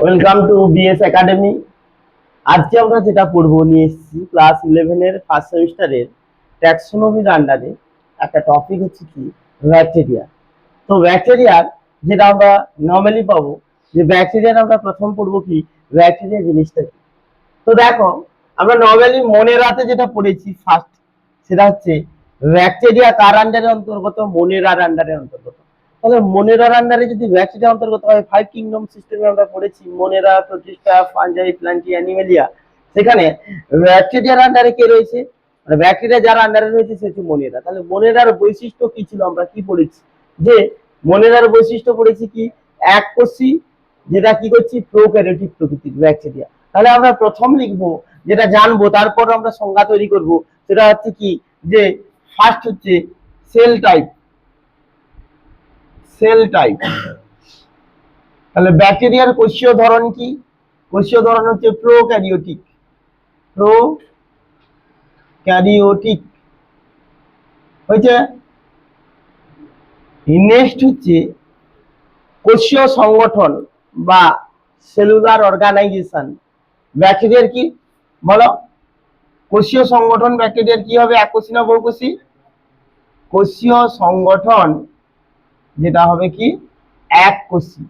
Welcome to BS academy. আজকে আমরা যেটা পড়বো নিয়ে এসেছি ক্লাস 11 এর ফার্স্ট সেমিস্টারের ট্যাক্সোনমির আন্ডারে একটা টপিক হচ্ছে কি ব্যাকটেরিয়া। তো ব্যাকটেরিয়ার যেটা আমরা নর্মালি পাবো যে ব্যাকটেরিয়ার আমরা প্রথম পড়বো কি ব্যাকটেরিয়া জিনিসটা কি। তো দেখো আমরা নর্মালি মনেরাতে যেটা পড়েছি ফার্স্ট, সেটা হচ্ছে ব্যাকটেরিয়া কার আন্ডারে অন্তর্গত, মনেরার আন্ডারে অন্তর্গত। তাহলে মনেরার আন্ডারে যদি ব্যাকটেরিয়া অন্তর্গত হয়, 5 কিংডম সিস্টেমে আমরা পড়েছি মনেরা, প্রোটিস্টা, ফাঞ্জাই, প্ল্যান্টি, অ্যানিমেলিয়া। সেখানে ব্যাকটেরিয়ার আন্ডারে কে রয়েছে, মানে ব্যাকটেরিয়া যার আন্ডারে রয়েছে সে হচ্ছে মনেরা। তাহলে মনেরার বৈশিষ্ট্য কি ছিল, আমরা কি পড়েছি যে মনেরার বৈশিষ্ট্য পড়েছি কি এককোষী, যেটা কি করছি প্রোক্যারিওটিক প্রকৃতির ব্যাকটেরিয়া। তাহলে আমরা প্রথম লিখবো যেটা জানবো, তারপর আমরা সংজ্ঞা তৈরি করব, সেটা হচ্ছে কি যে ফার্স্ট হচ্ছে সেল টাইপ। সেল টাইপ, তাহলে ব্যাকটেরিয়ার কোষীয় ধরন কি, কোষীয় ধরন হচ্ছে প্রোক্যারিওটিক। প্রোক্যারিওটিক হয়েছে। নেক্সট হচ্ছে কোষীয় সংগঠন বা সেলুলার অর্গানাইজেশন। ব্যাকটেরিয়ার কি বলো, কোষীয় সংগঠন ব্যাকটেরিয়ার কি হবে, এককোষী না বহুকোষী? কোষীয় সংগঠন যেটা হবে কি এককোষী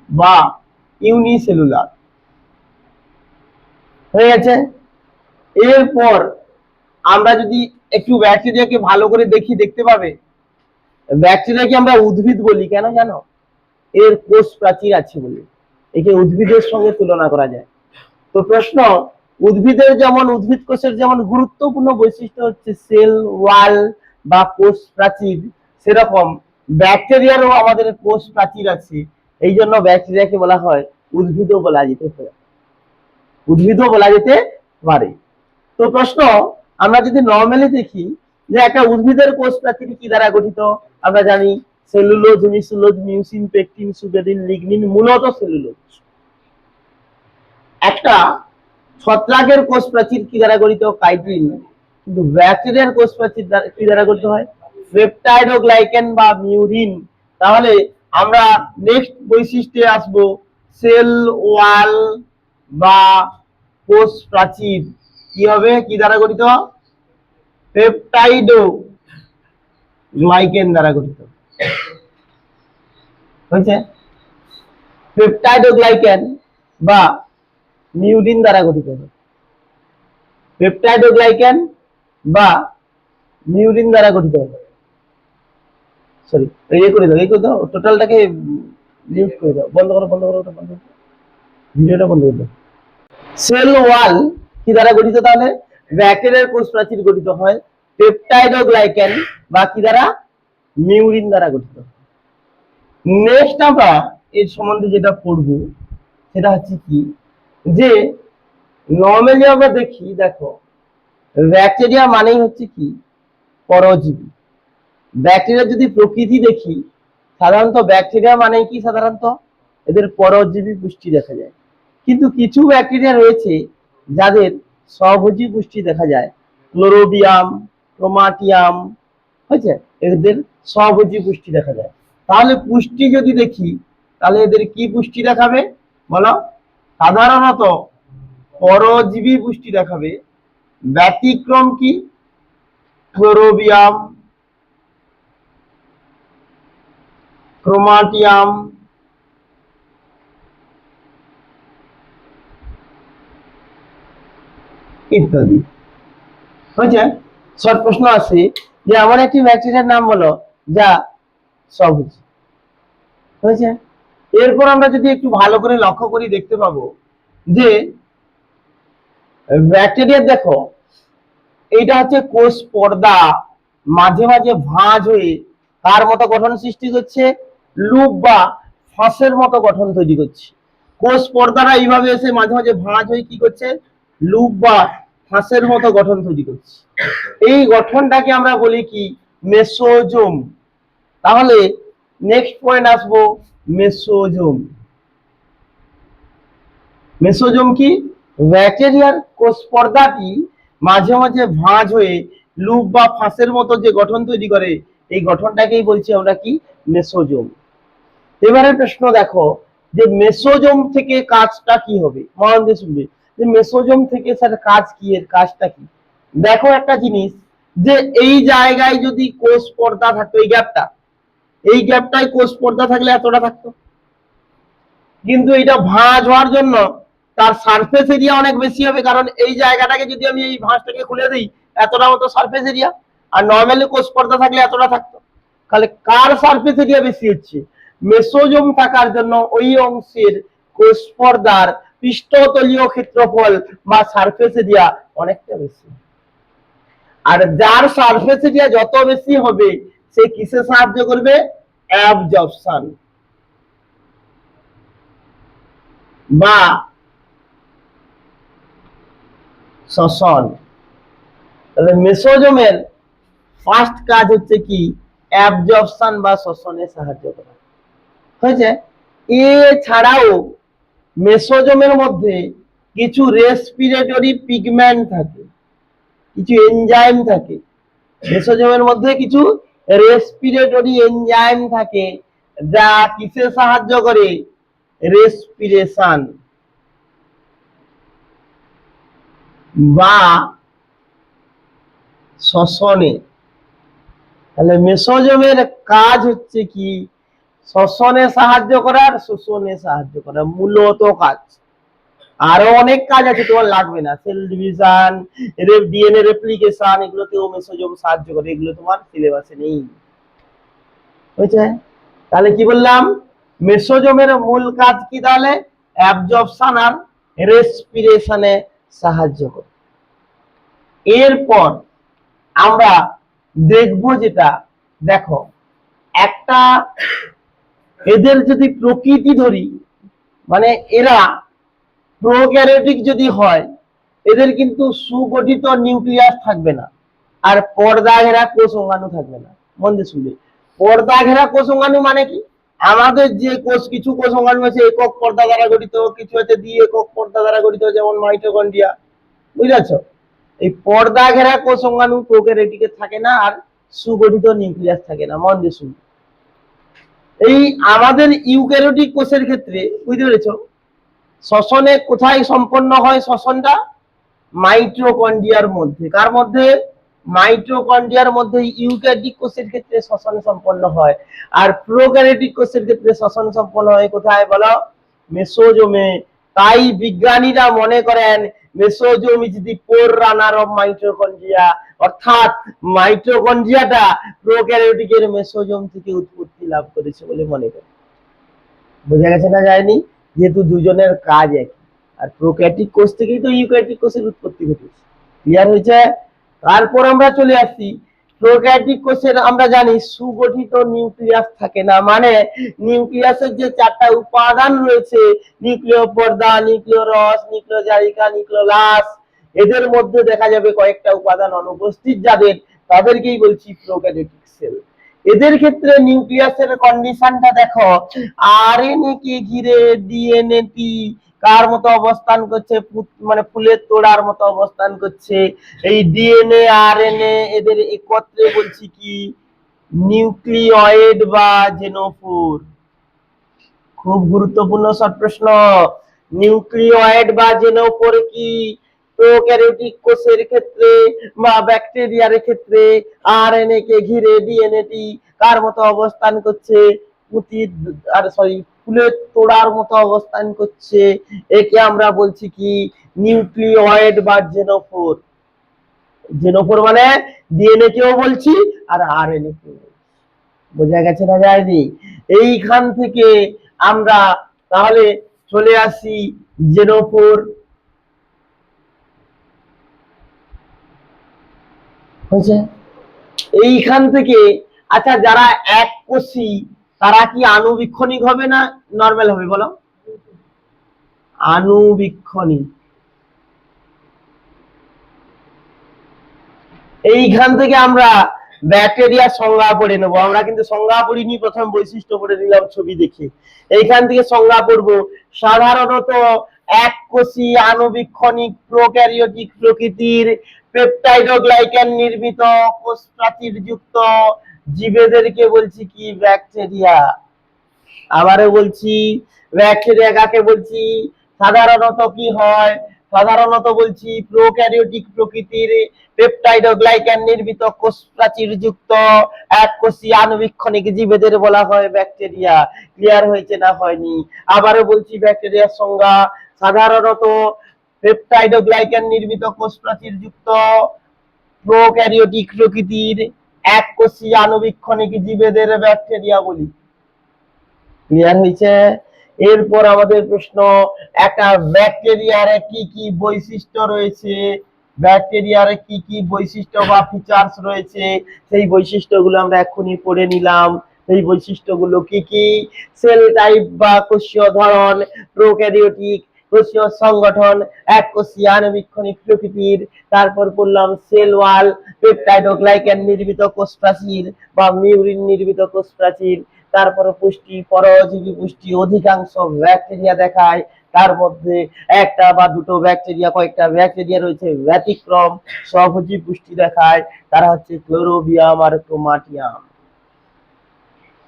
বা ইউনিসেলুলার হয়ে গেছে। এরপর আমরা যদি একটু ব্যাকটেরিয়াকে ভালো করে দেখি, দেখতে পাবে ব্যাকটেরিয়াকে আমরা উদ্ভিদ বলি কেন জানো, এর কোষ প্রাচীর আছে বলে। একে উদ্ভিদের সঙ্গে তুলনা করা যায়। তো প্রশ্ন, উদ্ভিদের যেমন উদ্ভিদ কোষের যেমন গুরুত্বপূর্ণ বৈশিষ্ট্য হচ্ছে সেল ওয়াল বা কোষ প্রাচীর, সেরকম ব্যাকটেরিয়ারও আমাদের কোষ প্রাচীর আছে। এই জন্য ব্যাকটেরিয়াকে বলা হয় উদ্ভিদও বলা যেতে পারে, উদ্ভিদও বলা যেতে পারে। তো প্রশ্ন, আমরা যদি নর্মালি দেখি যে একটা উদ্ভিদের কোষ প্রাচীর কি দ্বারা গঠিত, আমরা জানি cellulose, hemicellulose, mucin, pectin, suberin, lignin, মূলত সেলুলোজ। একটা ছত্রাকের কোষ প্রাচীর কি দ্বারা গঠিত, কাইটিন। কিন্তু ব্যাকটেরিয়ার কোষ প্রাচীর কি দ্বারা গঠিত হয়, পেপটাইড ও গ্লাইকেন বা মিউরিন। তাহলে আমরা নেক্সট বৈশিষ্ট্যে আসব, সেল ওয়াল বা কোষ প্রাচীর কি হবে, কি দ্বারা গঠিত, পেপটাইড ও গ্লাইকেন দ্বারা গঠিত হয়েছে। পেপটাইড ও গ্লাইকেন বা মিউরিন দ্বারা গঠিত হবে, পেপটাইড ও গ্লাইকেন বা মিউরিন দ্বারা গঠিত হবে। সরি, এই করে দাও টোটালটাকে মিউট করে দাও, বন্ধ করো, বন্ধ করো, ওটা বন্ধ করো, ভিডিওটা বন্ধ করে দাও। সেল ওয়াল কি দ্বারা গঠিত, তাহলে ব্যাকটেরিয়ার কোষ প্রাচীর গঠিত হয় পেপটাইড ও গ্লাইকেন বা কি দ্বারা, মিউরিন দ্বারা গঠিত। নেক্সট আমরা এর সম্বন্ধে যেটা পড়বো সেটা হচ্ছে কি যে নর্মালি আমরা দেখি, দেখো ব্যাকটেরিয়া মানেই হচ্ছে কি পরজীবী। ব্যাকটেরিয়া যদি প্রকৃতি দেখি, সাধারণত ব্যাকটেরিয়া মানে কি, সাধারণত এদের পরজীবী পুষ্টি দেখা যায়। কিন্তু কিছু ব্যাকটেরিয়া রয়েছে যাদের স্বভোজী পুষ্টি দেখা যায়, ক্লোরোবিয়াম, ক্রোমাটিয়াম, হয়েছে, এদের স্বভোজী পুষ্টি দেখা যায়। তাহলে পুষ্টি যদি দেখি, তাহলে এদের কি পুষ্টি দেখাবে বলো, সাধারণত পরজীবী পুষ্টি দেখাবে। ব্যতিক্রম কি, ক্লোরোবিয়াম, ক্রোমাটিয়াম, ইত্যাদি হয়েছে। শর্ট প্রশ্ন আছে যে এমন একটি ব্যাকটেরিয়ার নাম বলো যা স্বভোজী হয়েছে। এরপর আমরা যদি একটু ভালো করে লক্ষ্য করি, দেখতে পাবো যে ব্যাকটেরিয়া দেখো এইটা হচ্ছে কোষ পর্দা, মাঝে মাঝে ভাঁজ হয়ে কার মতো গঠন সৃষ্টি করছে, লুপ বা ফাঁসের মতো গঠন তৈরি করছে। কোষ পর্দাটা এইভাবে এসে মাঝে মাঝে ভাঁজ হয়ে কি করছে, লুপ বা ফাঁসের মতো গঠন তৈরি করছে। এই গঠনটাকে আমরা বলি কি মেসোজোম। তাহলে নেক্সট পয়েন্ট আসবো মেসোজোম। মেসোজোম কি, ব্যাকটেরিয়ার কোষ পর্দাটি মাঝে মাঝে ভাঁজ হয়ে লুপ বা ফাঁসের মতো যে গঠন তৈরি করে, এই গঠনটাকেই বলছি আমরা কি মেসোজোম। এবারে প্রশ্ন দেখো, যে মেসোজোম থেকে কাজটা কি হবে, মন দিয়ে শুনবে যে মেসোজোম থেকে স্যার কাজ কি, এর কাজটা কি। দেখো একটা জিনিস, যে এই জায়গায় যদি কোষ পর্দা থাকতো, এই গ্যাপটায় কোষ পর্দা থাকলে এতটা থাকতো, কিন্তু এটা ভাঁজ হওয়ার জন্য তার সারফেস এরিয়া অনেক বেশি হবে, কারণ এই জায়গাটাকে যদি আমি এই ভাঁজটাকে খুলে দিই এতটা মতো সারফেস এরিয়া, আর নর্মালি কোষ পর্দা থাকলে এতটা থাকতো। তাহলে কার সারফেস এরিয়া বেশি হচ্ছে? মেসোজোম থাকার জন্য ওই অংশের কোষ পর্দার পৃষ্ঠতলীয় ক্ষেত্রফল বা সারফেস এরিয়া অনেকটা বেশি। আর যার সারফেস এরিয়া যত বেশি হবে সে কিসে সাহায্য করবে? অ্যাবজর্পশন বা শোষণ। তাহলে মেসোজোমের ফার্স্ট কাজ হচ্ছে কি? অ্যাবজর্পশন বা শোষণে সাহায্য করা। হয়েছে? এছাড়াও মেসোজোমের মধ্যে কিছু রেসপিরেটরি পিগমেন্ট থাকে, কিছু এনজাইম থাকে। মেসোজোমের মধ্যে কিছু রেসপিরেটরি এনজাইম থাকে যা কিসে সাহায্য করে? রেসপিরেশন বা শ্বসনে। তাহলে মেসোজোমের কাজ হচ্ছে কি? শ্বসনে সাহায্য করার, শোষণে সাহায্য করা, মূলত কাজ। আরো অনেক কাজ আছে, তোমার লাগবে না। সেল ডিভিশন, ডিএনএ রেপ্লিকেশন, এগুলোতেও মেসোজোম সাহায্য করে, এগুলো তোমার সিলেবাসে নেই। হয়েছে? তাহলে কি বললাম? মেসোজোমের মূল কাজ কি? তাহলে অ্যাবজর্পশন আর রেসপিরেশনে সাহায্য করে। এরপর আমরা দেখব যেটা, দেখো একটা এদের যদি প্রকৃতি ধরি, মানে এরা প্রোক্যারিওটিক যদি হয়, এদের কিন্তু সুগঠিত নিউক্লিয়াস থাকবে না, আর পর্দা ঘেরা কোষ অঙ্গাণু থাকবে না। মন দিয়ে শুনবে, পর্দা ঘেরা কোষ অঙ্গাণু মানে কি? আমাদের যে কোষ, কিছু কোষ অঙ্গাণু আছে একক পর্দা দ্বারা গঠিত, কিছু আছে দ্বি একক পর্দা দ্বারা গঠিত, যেমন মাইটোকন্ড্রিয়া। বুঝেছ? এই পর্দা ঘেরা কোষ অঙ্গাণু প্রোক্যারিওটিকে থাকে না, আর সুগঠিত নিউক্লিয়াস থাকে না। মন দিয়ে শুনবে, এই আমাদের ইউক্যারিওটিক কোষের ক্ষেত্রে, বুঝতে পেরেছো, শ্বসনে কোথায় সম্পন্ন হয়? শ্বসনটা মাইটোকন্ড্রিয়ার মধ্যে। কার মধ্যে? মাইটোকন্ড্রিয়ার মধ্যে। ইউক্যারিওটিক কোষের ক্ষেত্রে শ্বসন সম্পন্ন হয়, আর প্রোক্যারিওটিক কোষের ক্ষেত্রে শ্বসন সম্পন্ন হয় কোথায় বলো? মেসোজোমে। তাই বিজ্ঞানীরা মনে করেন mesosome is the four runner of mitochondria, অর্থাৎ মাইটোকন্ড্রিয়াটা প্রোক্যারিওটিকের মেসোজোম থেকে উৎপত্তি লাভ করেছে বলে মনে করে। বোঝা গেছে না যায়নি? যেহেতু দুজনের কাজ একই, আর প্রোক্যারিওটিক কোষ থেকেই তো ইউক্যারিওটিক কোষের উৎপত্তি ঘটেছে। ক্লিয়ার হয়েছে? তারপর আমরা চলে আসি প্রোক্যারিওটিক কোষের, আমরা জানি সুগঠিত নিউক্লিয়াস থাকে না, মানে নিউক্লিয়াসের যে চারটা উপাদান রয়েছে, নিউক্লিয় পর্দা, নিউক্লিয়রস, নিউক্লিওজারিকা, নিউক্লিওলাস, এদের মধ্যে দেখা যাবে কয়েকটা উপাদান অনুপস্থিত, যাদের তাদেরকেই বলছি প্রোক্যারিওটিক সেল। এদের ক্ষেত্রে নিউক্লিয়াসের কন্ডিশনটা দেখো, আরএনএ কে ঘিরে ডিএনএ টি কার মতো অবস্থান করছে? মানে ফুলের তোড়ার মতো অবস্থান করছে। এই ডিএনএ আরএনএ এদের একত্রে বলছি কি? নিউক্লিয়েড বা জেনোফোর। খুব গুরুত্বপূর্ণ শর্ট প্রশ্ন। নিউক্লিয়েড বা জেনোফোর কি? প্রোক্যারিওটিক কোষের ক্ষেত্রে বা ব্যাকটেরিয়ার ক্ষেত্রে আরএনএ কে ঘিরে ডিএনএ টি কার মতো অবস্থান করছে? ফুলের তোড়ার মতো অবস্থান করছে। একে আমরা বলছি কি? নিউক্লিয়েড বা জেনোফোর। জেনোফোর মানে ডিএনএ কেও বলছি আর আরএনএ কেও বলছি। বোঝা গেছে না যায়নি? এইখান থেকে আমরা তাহলে চলে আসি জেনোফোর। হয়েছে? এইখান থেকে আচ্ছা, যারা এক কোষী তারা কি আণুবীক্ষণিক হবে না নরমাল হবে বলো? আণুবীক্ষণিক। এইখান থেকে আমরা ব্যাকটেরিয়ার সংজ্ঞা পড়ে নেবো। আমরা কিন্তু সংজ্ঞা পড়িনি, প্রথম বৈশিষ্ট্য পড়ে নিলাম ছবি দেখে। এইখান থেকে সংজ্ঞা পড়বো। সাধারণত এককোষী আণুবীক্ষণিক প্রোক্যারিওটিক প্রকৃতির পেপটাইডোগ্লাইকেন নির্মিত কোষ প্রাচীর যুক্ত জীবেদেরকে বলছি কি? ব্যাকটেরিয়া। আবারও বলছি, ব্যাকটেরিয়া কাকে বলছি? সাধারণত কি হয়? সাধারণত বলছি প্রোক্যারিওটিক প্রকৃতির পেপটাইড ও গ্লাইক্যান নির্মিত কোষ প্রাচীর যুক্ত এককোষী আণুবীক্ষণিক জীবেদের বলা হয় ব্যাকটেরিয়া। ক্লিয়ার হয়েছে না হয়নি? আবারও বলছি ব্যাকটেরিয়ার সংজ্ঞা, সাধারণত পেপটাইড ও গ্লাইক্যান নির্মিত কোষ প্রাচীর যুক্ত প্রোক্যারিওটিক প্রকৃতির এককোষী আণুবীক্ষণিক জীবেদের ব্যাকটেরিয়া বলি। ক্লিয়ার হয়েছে? এরপর আমাদের প্রশ্ন, একটা ব্যাকটেরিয়ার কি কি বৈশিষ্ট্য রয়েছে, ব্যাকটেরিয়ার কি কি বৈশিষ্ট্য বা ফিচার্স রয়েছে, সেই বৈশিষ্ট্যগুলো আমরা এক্ষুনি পড়ে নিলাম। সেই বৈশিষ্ট্যগুলো কি কি? সেল টাইপ বা কোষীয় ধরন, প্রোক্যারিওটিক কোষীয় সংগঠন, এককোষী আণুবীক্ষণিক প্রকৃতির, তারপর পড়লাম সেল ওয়াল, পেপটাইড ও গ্লাইক্যান নির্মিত কোষ প্রাচীর বা মিউরিন নির্মিত কোষ প্রাচীর, তারপরে পুষ্টি, পরজীবী পুষ্টি অধিকাংশ ব্যাকটেরিয়া দেখায়, তার মধ্যে একটা বা দুটো ব্যাকটেরিয়া, কয়েকটা ব্যাকটেরিয়া রয়েছে ব্যতিক্রম, স্বভোজী পুষ্টি দেখায়, তারা হচ্ছে ক্লোরোবিয়াম আর ক্রোমাটিয়াম।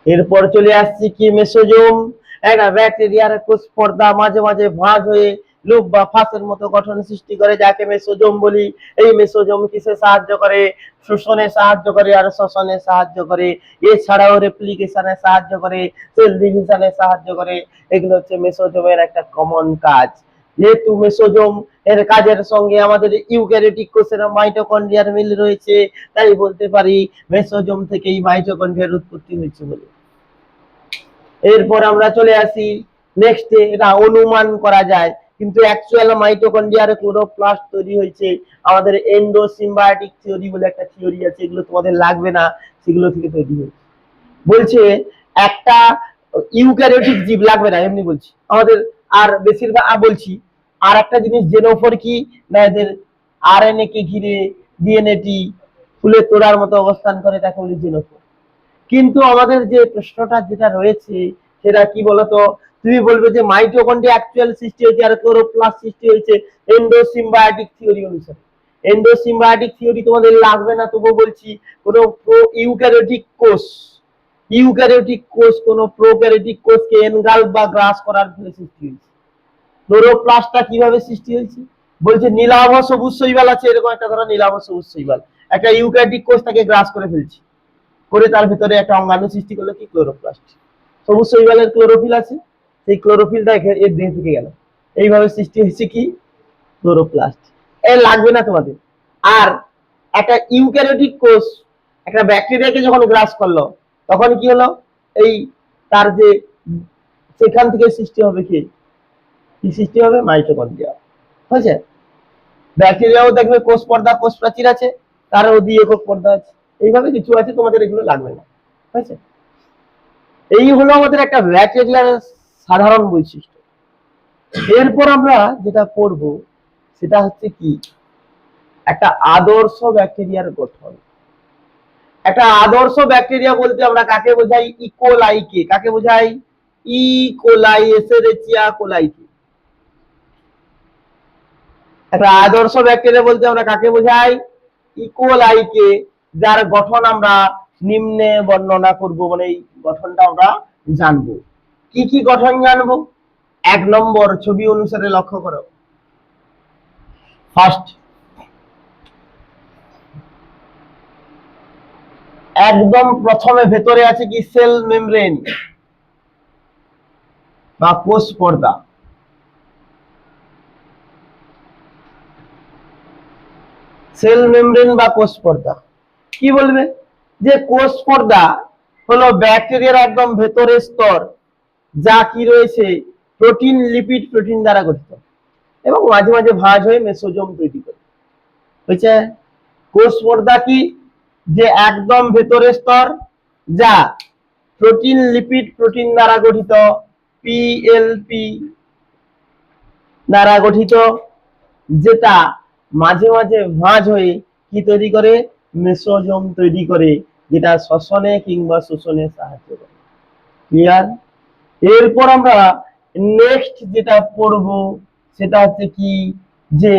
এরপর চলে আসছি কি, মেসোজোম। একটা ব্যাকটেরিয়ার কোষ পর্দা মাঝে মাঝে ভাঁজ হয়ে লুপ বা ফাঁসের মতো গঠন সৃষ্টি করে, যাকে মেসোজোম বলি। এই মেসোজোম কিসে সাহায্য করে? শোষণে সাহায্য করে আর শ্বসনে সাহায্য করে, এছাড়াও রেপ্লিকেশনে সাহায্য করে, সেল ডিভিশনে সাহায্য করে। এগুলো হচ্ছে মেসোজোমের একটা কমন কাজ। যেহেতু মেসোজোম এর কাজের সঙ্গে আমাদের ইউক্যারিওটিক কোষের মাইটোকন্ড্রিয়ার মিল রয়েছে, তাই বলতে পারি মেসোজোম থেকেই মাইটোকন্ড্রিয়ার উৎপত্তি হয়েছে বলে। এরপর আমরা চলে আসি নেক্সটে, এটা অনুমান করা যায় কিন্তু অ্যাকচুয়াল মাইটোকন্ড্রিয়ার ক্লোরোপ্লাস্ট তৈরি হয়েছে আমাদের এন্ডোসিম্বায়োটিক থিওরি বলে একটা থিওরি আছে, এগুলো তোমাদের লাগবে না, সেগুলো থেকে তৈরি হয়েছে। বলছে একটা ইউক্যারিওটিক জীব, লাগবে না এমনি বলছি আমাদের, আর বেশিরভাগ বলছি আর একটা জিনিস জেনো ফর কি না, এদের আরএনএ কে ঘিরে ডিএনএ টি ফুলের তোড়ার মতো অবস্থান করে, তাকে বলি জেনোফোর। কিন্তু আমাদের যে প্রশ্নটা যেটা রয়েছে সেটা কি বলতো, তুমি বলবে যে মাইটোকন্ড্রিয়া অ্যাকচুয়াল সৃষ্টি হয়েছে আর ক্লোরোপ্লাস্ট সৃষ্টি হয়েছে এন্ডোসিম্বায়োটিক থিওরি অনুসারে। এন্ডোসিম্বায়োটিক থিওরি তোমাদের লাগবে না, তবুও বলছি কোন ইউক্যারিওটিক কোষ, ইউক্যারিওটিক কোষ কোন প্রোক্যারিওটিক কোষকে এনগাল্ফ বা গ্রাস করার ফলে সৃষ্টি হয়েছে। ক্লোরোপ্লাস্টটা কিভাবে সৃষ্টি হয়েছে? বলছে নীলাভ সবুজ শৈবাল আছে, এরকম একটা ধরো নীলাভ সবুজ শৈবাল একটা ইউক্যারিওটিক কোষ তাকে গ্রাস করে ফেলছে, করে তার ভিতরে একটা অঙ্গাণু সৃষ্টি করলো কি, ক্লোরোপ্লাস্ট। সবুজ শৈবালের ক্লোরোফিল আছে, সেই ক্লোরোফিলটা এর দেহ থেকে গেল, এইভাবে সৃষ্টি হয়েছে কি, ক্লোরোপ্লাস্ট। এর লাগবে না তোমাদের। আর একটা ইউক্যারিওটিক কোষ একটা ব্যাকটেরিয়াকে যখন গ্রাস করলো তখন কি হলো, এই তার যে সেখান থেকে সৃষ্টি হবে কি সৃষ্টি হবে, মাইটোকন্ড্রিয়া। হয়েছে? ব্যাকটেরিয়াও দেখবে কোষ পর্দা কোষ প্রাচীর আছে, তারও দ্বি-একক পর্দা আছে, এইভাবে কিছু আছে, তোমাদের এগুলো লাগবে না। হয়েছে? এই হলো আমাদের একটা ব্যাকটেরিয়ার সাধারণ বৈশিষ্ট্য। এরপর আমরা যেটা পড়বো সেটা হচ্ছে কি, একটা আদর্শ ব্যাকটেরিয়ার গঠন। একটা আদর্শ ব্যাকটেরিয়া বলতে আমরা কাকে বোঝাই? ইকোলাইকে। কাকে বোঝাই? ইকোলাই, এসেরিচিয়া কোলাইকে। একটা আদর্শ ব্যাকটেরিয়া বলতে আমরা কাকে বোঝাই? ইকোলাইকে, যার গঠন আমরা নিম্নে বর্ণনা করব, মানে এই গঠনটা আমরা জানবো। কি কি গঠন জানবো? 1 নম্বর, ছবি অনুসারে লক্ষ্য করো। ফার্স্ট, একদম প্রথমে ভেতরে আছে কি, সেল মেমব্রেন বা কোষ পর্দা। সেল মেমব্রেন বা কোষ পর্দা কি বলবে? যে কোষ পর্দা হলো ব্যাকটেরিয়ার একদম ভেতরের স্তর, যা কি রয়েছে, প্রোটিন, লিপিড, প্রোটিন দ্বারা গঠিত এবং মাঝে মাঝে ভাঁজ হয়ে মেসোজোম তৈরি করে। হয়েছে? কোষ পর্দা কি, যে একদম ভেতরের স্তর, যা প্রোটিন, লিপিড, প্রোটিন দ্বারা গঠিত, পিএলপি দ্বারা গঠিত, যেটা মাঝে মাঝে ভাঁজ হয়ে কি তৈরি করে, মেসোজোম তৈরি করে, যেটা শ্বসনে কিংবা শোষণে সাহায্য করে। ক্লিয়ার? এরপর আমরা নেক্সট যেটা পড়ব সেটা হচ্ছে কি, যে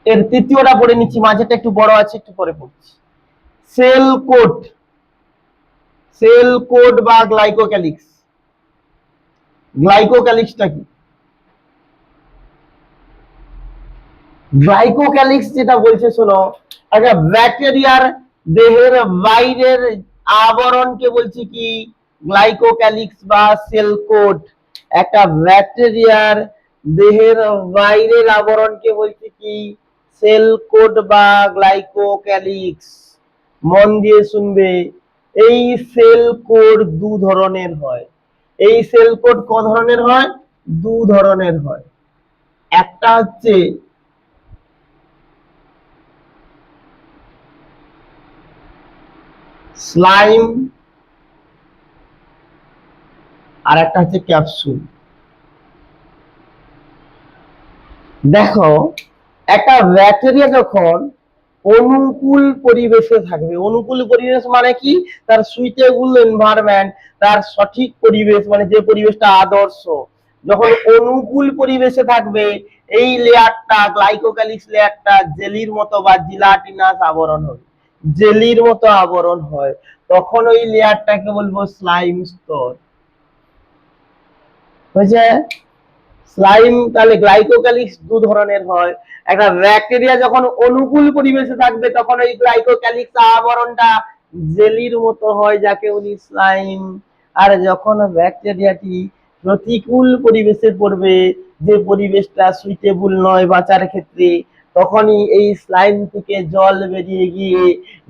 এর তৃতীয়টা পড়ে নিচ্ছি, মাঝেটা একটু বড় আছে, একটু পরে পড়ছি। Cell coat. সেল কোড বা গ্লাইকোক্যালিক্স। গ্লাইকোক্যালিক্সটা কি? গ্লাইকোক্যালিক্স যেটা বলছে শোনো, একটা ব্যাকটেরিয়ার দেহের বাইরের আবরণকে বলছি কি গ্লাইকোক্যালিক্স বা সেল কোড। একটা ব্যাকটেরিয়ার দেহের বাইরের আবরণকে বলছি কি সেল কোড বা গ্লাইকোক্যালিক্স। মন দিয়ে শুনবে, এই সেল কোড দু ধরনের হয়। এই সেল কোড ক ধরনের হয়? দু ধরনের হয়। একটা হচ্ছে স্লাইম আর একটা হচ্ছে ক্যাপসুল। দেখো, একটা ব্যাকটেরিয়া যখন অনুকূল পরিবেশে থাকবে, অনুকূল পরিবেশ মানে কি, তার সুইটেবল এনভায়রনমেন্ট, তার সঠিক পরিবেশ মানে যে পরিবেশটা আদর্শ, যখন অনুকূল পরিবেশে থাকবে এই লেয়ারটা গ্লাইকোক্যালিক্স লেয়ারটা জেলির মতো বা জিলাটিনাস আবরণ হবে, জেলির মতো আবরণ হয়, তখন ওই লেয়ারটাকে বলবো স্লাইম স্তর। হয়েছে? স্লাইম তাহলে গ্লাইকোক্যালিক্স দু ধরনের হয়। একটা ব্যাকটেরিয়া যখন অনুকূল পরিবেশে থাকবে তখন ওই গ্লাইকোক্যালিক্স আবরণটা জেলির মতো হয়, যাকে বলি স্লাইম। আর যখন ব্যাকটেরিয়াটি প্রতিকূল পরিবেশে পড়বে, যে পরিবেশটা সুইটেবল নয় বাঁচার ক্ষেত্রে, তখনই এই স্লাইম থেকে জল বেরিয়ে গিয়ে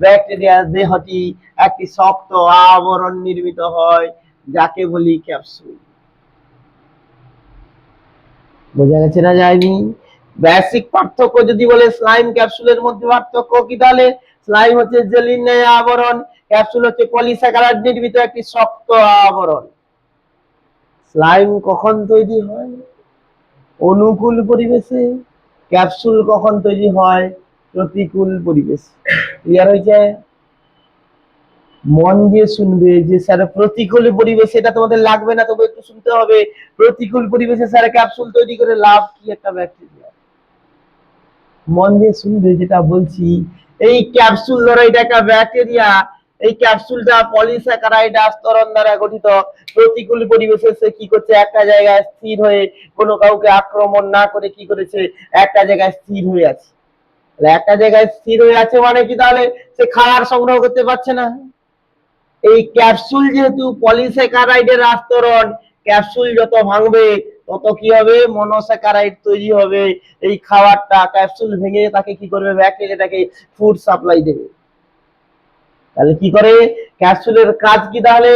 ব্যাকটেরিয়ার দেহটি একটি শক্ত আবরণ নির্মিত হয়, যাকে বলি ক্যাপসুল। বোঝা গেছে না যায়নি? বেসিক পার্থক্য যদি বলে স্লাইম ক্যাপসুলের মধ্যে পার্থক্য কি, তাহলে স্লাইম হচ্ছে জেলির ন্যায় আবরণ, ক্যাপসুল হচ্ছে পলিস্যাকারাইড নির্মিত একটি শক্ত আবরণ। স্লাইম কখন তৈরি হয়? অনুকূল পরিবেশে। ক্যাপসুল কখন তৈরি হয়? প্রতিকূল পরিবেশে। ক্লিয়ার হয়েছে? মন দিয়ে শুনবে যে স্যার প্রতিকূল পরিবেশে, এটা তোমাদের লাগবে না, তবে একটু শুনতে হবে। প্রতিকূল পরিবেশে স্যার ক্যাপসুল তৈরি করে লাভ কি একটা ব্যাকটেরিয়া? মন দিয়ে শুনবে যেটা বলছি। এই ক্যাপসুল ধরো এটা একটা ব্যাকটেরিয়া, এই ক্যাপসুলটা পলিস্যাকারাইড আস্তরণ দ্বারা গঠিত। প্রতিকূল পরিবেশে সে কি করছে, একটা জায়গায় স্থির হয়ে কোনো কাউকে আক্রমণ না করে কি করেছে, একটা জায়গায় স্থির হয়ে আছে। একটা জায়গায় স্থির হয়ে আছে মানে কি, তাহলে সে খাবার সংগ্রহ করতে পারছে না। এই ক্যাপসুল যেহেতু পলিস্যাকারাইডের আস্তরণ, ক্যাপসুল যত ভাঙবে তত কি হবে, মনোস্যাকারাইড তৈরি হবে। এই খাবারটা ক্যাপসুল ভেঙে তাকে কি করবে, ব্যাকটেরিয়াটাকে ফুড সাপ্লাই দেবে। তাহলে কি করে, ক্যাপসুলের কাজ কি, তাহলে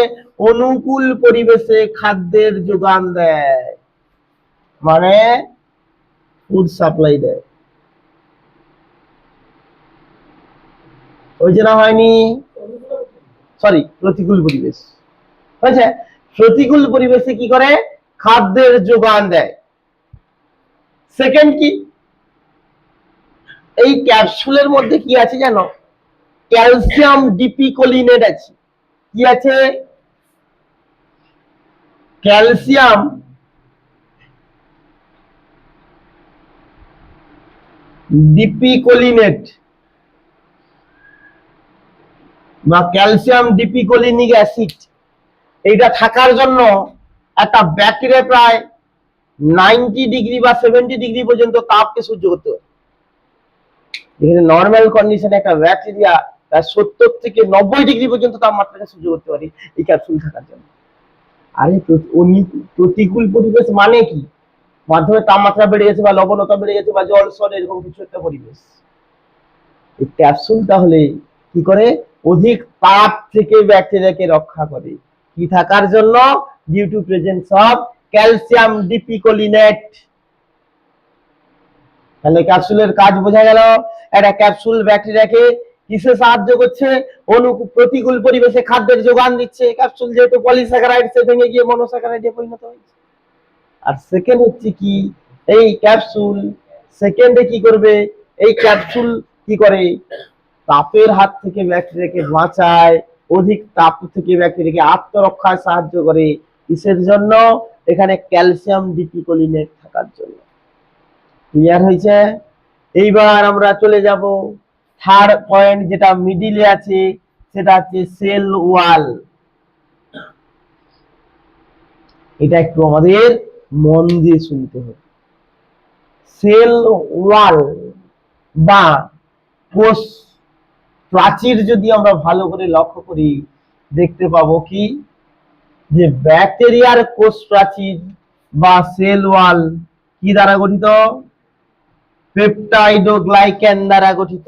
অনুকূল পরিবেশে খাদ্যের যোগান দেয়, মানে ফুড সাপ্লাই দেয়। ওই জন্য হয়নি, সরি, প্রতিকূল পরিবেশ হয়েছে। প্রতিকূল পরিবেশে কি করে, খাদ্যের যোগান দেয়। সেকেন্ড কি, এই ক্যাপসুলের মধ্যে কি আছে জানো, ক্যালসিয়াম ডিপিকোলিনেট আছে। কি আছে? ক্যালসিয়াম ডিপিকোলিনেট বা ক্যালসিয়াম ডিপিকোলিনিক অ্যাসিড, এইটা থাকার জন্য একটা ব্যাকটেরিয়া প্রায় 90 ডিগ্রি বা 70 ডিগ্রি পর্যন্ত তাপকে সহ্য করতে পারে। যেখানে নর্মাল কন্ডিশনে একটা ব্যাকটেরিয়া প্রায় 70 থেকে 90 ডিগ্রি পর্যন্ত তাপমাত্রাকে সহ্য করতে পারে এই ক্যাপসুল থাকার জন্য। আরে প্রতিকূল পরিবেশ মানে কি, মাধ্যমে তাপমাত্রা বেড়ে গেছে বা লবণতা বেড়ে গেছে বা জল সর এরকম কিছু একটা পরিবেশ। এই ক্যাপসুল তাহলে কি করে, অধিক তাপ থেকে ব্যাকটেরিয়াকে রক্ষা করে। কি থাকার জন্য? Due to presence of calcium dipicolinate. তাহলে ক্যাপসুলের কাজ বোঝা গেল। একটা ক্যাপসুল ব্যাকটেরিয়াকে কিসে সাহায্য করছে, প্রতিকূল পরিবেশে খাদ্যের যোগান দিচ্ছে। ক্যাপসুল যেহেতু পলিস্যাকারাইড, সে ভেঙে গিয়ে মনোস্যাকারাইডে পরিণত হয়েছে। আর সেকেন্ড হচ্ছে কি, এই ক্যাপসুল সেকেন্ডে কি করবে, এই ক্যাপসুল কি করে, তাপের হাত থেকে ব্যাকটেরিয়াকে বাঁচায়, অধিক তাপ থেকে ব্যাকটেরিয়াকে আত্মরক্ষায় সাহায্য করে। কিসের জন্য? এখানে ক্যালসিয়াম ডিপিকোলিনেট থাকার জন্য। ক্লিয়ার হয়েছে? এইবার আমরা চলে যাব থার্ড পয়েন্ট, যেটা মিডিলে আছে, সেটা হচ্ছে সেল ওয়াল। এটা একটু আমাদের মন দিয়ে শুনতে হবে। সেল ওয়াল বা কোষ প্রাচীর যদি আমরা ভালো করে লক্ষ্য করি, দেখতে পাবো কি যে ব্যাকটেরিয়ার কোষ প্রাচীর বা সেল ওয়াল কি দ্বারা গঠিত? পেপটাইডোগ্লাইক্যান দ্বারা গঠিত।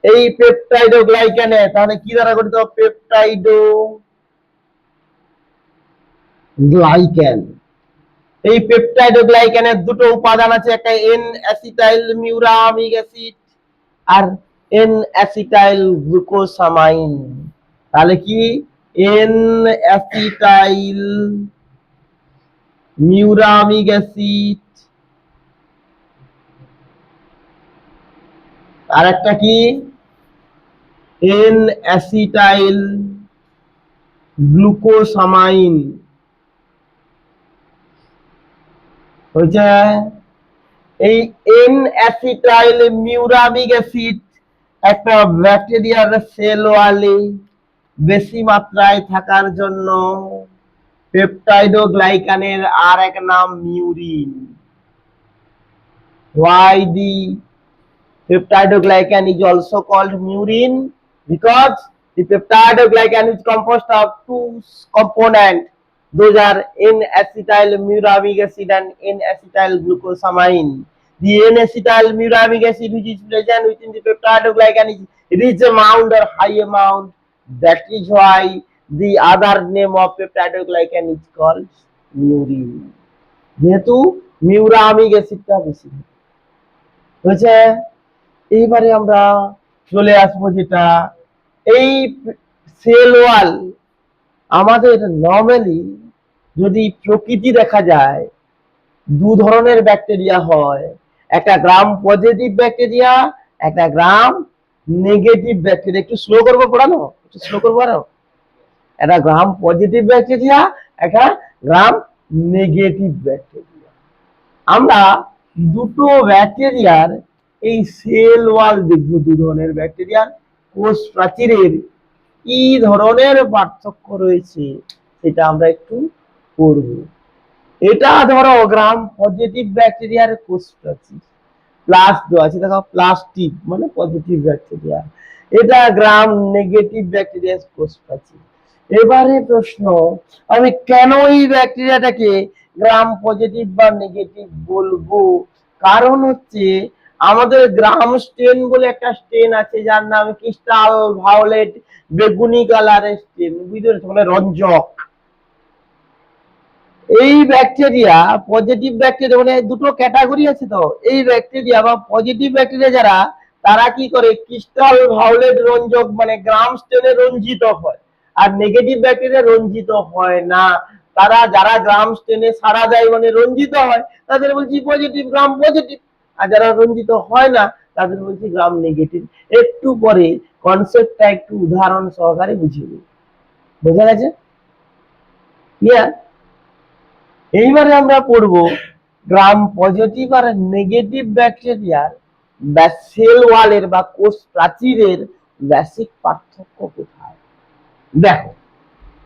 এই পেপটাইডোগ্লাইক্যানে তাহলে কি দ্বারা গঠিত? পেপটাইডোগ্লাইক্যান। এই পেপটাইডোগ্লাইক্যানের দুটো উপাদান আছে, একটা এন অ্যাসিটাইল মিউরামিক অ্যাসিড আর এন অ্যাসিটাইল গ্লুকোসামাইন। তাহলে কি এন অ্যাসিটাইল মিউরামিক অ্যাসিড আর একটা কি এন অ্যাসিটাইল গ্লুকোসামাইন হয়েছে। এই এন অ্যাসিটাইল মিউরামিক অ্যাসিড একটা ব্যাকটেরিয়ার সেল ওয়ালে বেশি মাত্রায় থাকার জন্য পেপটাইডোগ্লাইকানের আর এক নাম murein. Why the peptidoglycan is also called murin? Because the peptidoglycan is composed of two components. Those are N-acetyl muramic acid and N-acetyl glucosamine. The N-acetyl muramic acid which is present within the peptidoglycan is rich amount or high amount. That is why the other name of peptidoglycan is called murin. যেহেতু muramic অ্যাসিডটা বেশি হয়েছে। এইবারে আমরা চলে আসবো যেটা এই cell wall আমাদের নরমালি যদি প্রকৃতি দেখা যায় দু ধরনের ব্যাকটেরিয়া হয়, একটা গ্রাম পজিটিভ ব্যাকটেরিয়া, একটা গ্রাম নেগেটিভ ব্যাকটেরিয়া। একটু স্লো করবো পড়ানো, একটু স্লো করবো আরো। একটা গ্রাম পজিটিভ ব্যাকটেরিয়া, একটা গ্রাম নেগেটিভ ব্যাকটেরিয়া। আমরা দুটো ব্যাকটেরিয়ার এই সেল ওয়াল দেখবো, দু ধরনের ব্যাকটেরিয়ার কোষ প্রাচীরের কি ধরনের পার্থক্য রয়েছে সেটা আমরা একটু পড়ব। এটা ধরো গ্রাম পজিটিভ ব্যাকটেরিয়ার কোষ প্রাচীর, প্লাস দেওয়া আছে, দেখো প্লাস্টিক মানে পজিটিভ ব্যাকটেরিয়া, এটা গ্রাম নেগেটিভ ব্যাকটেরিয়ার কোষ প্রাচীর। এবারে প্রশ্ন, আমি কেন এই ব্যাকটেরিয়াটাকে গ্রাম পজিটিভ বা নেগেটিভ বলবো? কারণ হচ্ছে আমাদের গ্রাম স্টেন বলে একটা স্টেন আছে যার নাম ক্রিস্টাল ভায়োলেট বেগুনি কালারের স্টেন, বুঝতে পেরেছো, মানে রঞ্জক। এই ব্যাকটেরিয়া পজিটিভ ব্যাকটেরিয়া মানে দুটো ক্যাটাগরি আছে, তো এই ব্যাকটেরিয়া বা পজিটিভ ব্যাকটেরিয়া যারা, তারা কি করে ক্রিস্টাল ভায়োলেট রঞ্জক মানে গ্রাম স্টেনে রঞ্জিত হয়, আর নেগেটিভ ব্যাকটেরিয়া রঞ্জিত হয় না। তারা যারা গ্রাম স্টেনে সাড়া দেয় মানে রঞ্জিত হয় তাদের বলছি পজিটিভ, গ্রাম পজিটিভ, আর যারা রঞ্জিত হয় না তাদের বলছি গ্রাম নেগেটিভ। একটু পরে কনসেপ্টটা একটু উদাহরণ সহকারে বুঝিয়ে দেব, বোঝা গেছে? ক্লিয়ার? এইবারে আমরা পড়বো গ্রাম পজিটিভ আর নেগেটিভ ব্যাকটেরিয়ার সেল ওয়ালের বা কোষ প্রাচীরের বেসিক পার্থক্য কোথায়। দেখো,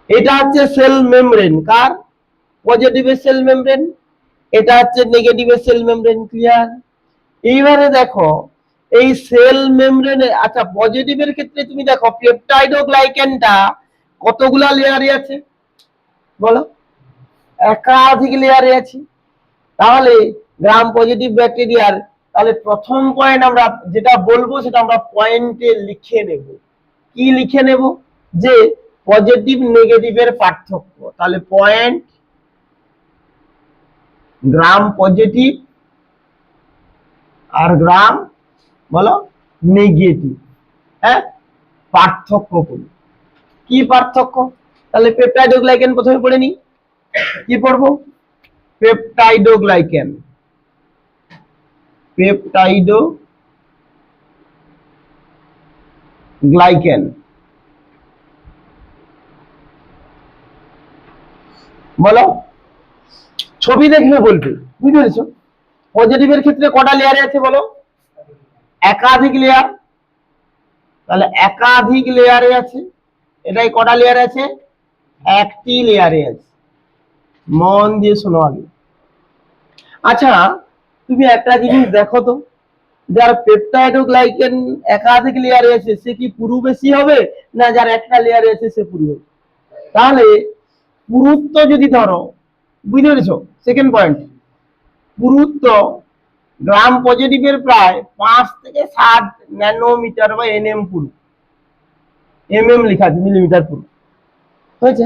এটা হচ্ছে সেল মেমব্রেন, কার? পজিটিভের সেল মেমব্রেন, এটা হচ্ছে নেগেটিভের সেল মেমব্রেন। ক্লিয়ার? এইবারে দেখো এই সেল মেমব্রেনে, আচ্ছা পজিটিভের ক্ষেত্রে তুমি দেখো পেপটাইডোগ্লাইক্যানটা কতগুলা লেয়ারে আছে বলো? একাধিক লেয়ারে আছে। তাহলে গ্রাম পজিটিভ ব্যাকটেরিয়ার, তাহলে প্রথম পয়েন্ট আমরা যেটা বলবো সেটা আমরা পয়েন্টে লিখে নেব। কি লিখে নেব? যে পজিটিভ নেগেটিভের পার্থক্য। তাহলে পয়েন্ট গ্রাম পজিটিভ আর গ্রাম বলো নেগেটিভ, হ্যাঁ, পার্থক্য করি। কি পার্থক্য? তাহলে পেপটাইডোগ্লাইক্যান প্রথমে পড়ে নি। কি পড়বো? পেপটাইডোগ্লাইক্যান, পেপটাইডোগ্লাইক্যান বলো, ছবি দেখবে বলবে, বুঝতে পেরেছো? পজিটিভের ক্ষেত্রে কটা লেয়ারে আছে বলো? একাধিক লেয়ার। তাহলে একাধিক লেয়ারে আছে, এটাই কটা লেয়ারে আছে? একটি লেয়ারে আছে। মন দিয়ে শোনো আগে। আচ্ছা, তুমি একটা জিনিস দেখো তো, যার পেপটাইড ও গ্লাইকেন একাধিক লেয়ারে আছে সে কি পুরু বেশি হবে, না যার একটা লেয়ারে আছে সে পুরু হবে? তাহলে পুরুত্ব যদি ধরো, বুঝতে পেরেছো? সেকেন্ড পয়েন্ট, পুরুত্ব গ্রাম পজিটিভের প্রায় 5 থেকে 7 ন্যানোমিটার বা এনএম পুরু, এমএম লেখা আছে, মিলিমিটার পুরু হয়েছে।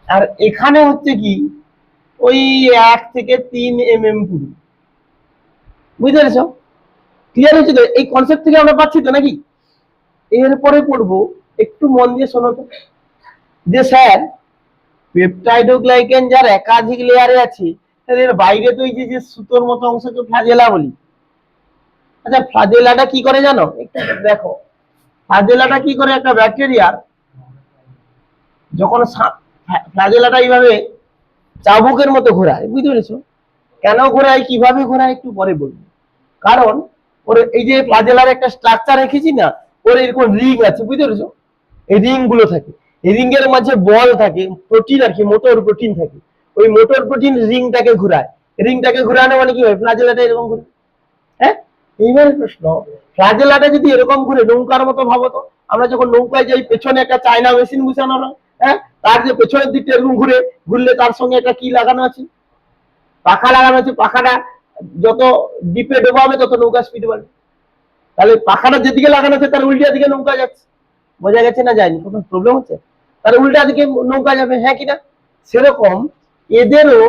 আর এখানে হচ্ছে কি ওই 1 থেকে 3 এমএম পুরু, বুঝতে পেরেছো? ক্লিয়ার হচ্ছে তো? এই কনসেপ্ট থেকে আমরা পাচ্ছি তো নাকি? এরপরে পড়বো, একটু মন দিয়ে শোনো তো, যে স্যার পেপটাইডোগ্লাইকেন যার একাধিক লেয়ারে আছে, এর বাইরে তো এই যে সুতোর মতো অংশকে ফ্লাজেলা বলি। আচ্ছা, ফ্লাজেলাটা কি করে জানো? একটু দেখো, ফ্লাজেলাটা কি করে, একটা ব্যাকটেরিয়ার যখন ফ্লাজেলাটা এইভাবে চাবুকের মতো ঘোরায়, বুঝতে পেরেছো? কেন ঘোরায়, কিভাবে ঘোরায় একটু পরে বলবো। কারণ ওর এই যে ফ্লাজেলার একটা স্ট্রাকচার রেখেছি না, ওর এরকম রিং আছে, বুঝতে পেরেছো? এই রিং গুলো থাকে, এই রিং এর মাঝে বল থাকে, প্রোটিন আর কি, মোটর প্রোটিন থাকে। ওই মোটর প্রোটিন রিংটাকে ঘুরায়, রিংটাকে ঘুরানো মানে কি হয়, ফ্লাজেলাটা এরকম ঘুরে। হ্যাঁ, এইবারে প্রশ্ন, ফ্লাজেলাটা যদি এরকম ঘুরে নৌকার মতো ভাবো তো, আমরা যখন নৌকায় যাই পেছনে একটা চায়না মেশিন বসানো হয়, হ্যাঁ, তার যে পেছনের দিকটা এরকম ঘুরে, ঘুরলে তার সঙ্গে একটা কি লাগানো আছে, পাখা লাগানো আছে। পাখাটা যত ডিপে ডোবাবে তত নৌকা স্পিড বাড়বে। তাহলে পাখাটা যেদিকে লাগানো আছে তার উল্টা দিকে নৌকা যাচ্ছে, বোঝা গেছে না যায়নি? কোনো প্রবলেম হচ্ছে? তার উল্টা দিকে নৌকা যাবে, হ্যাঁ কিনা? সেরকম এদেরও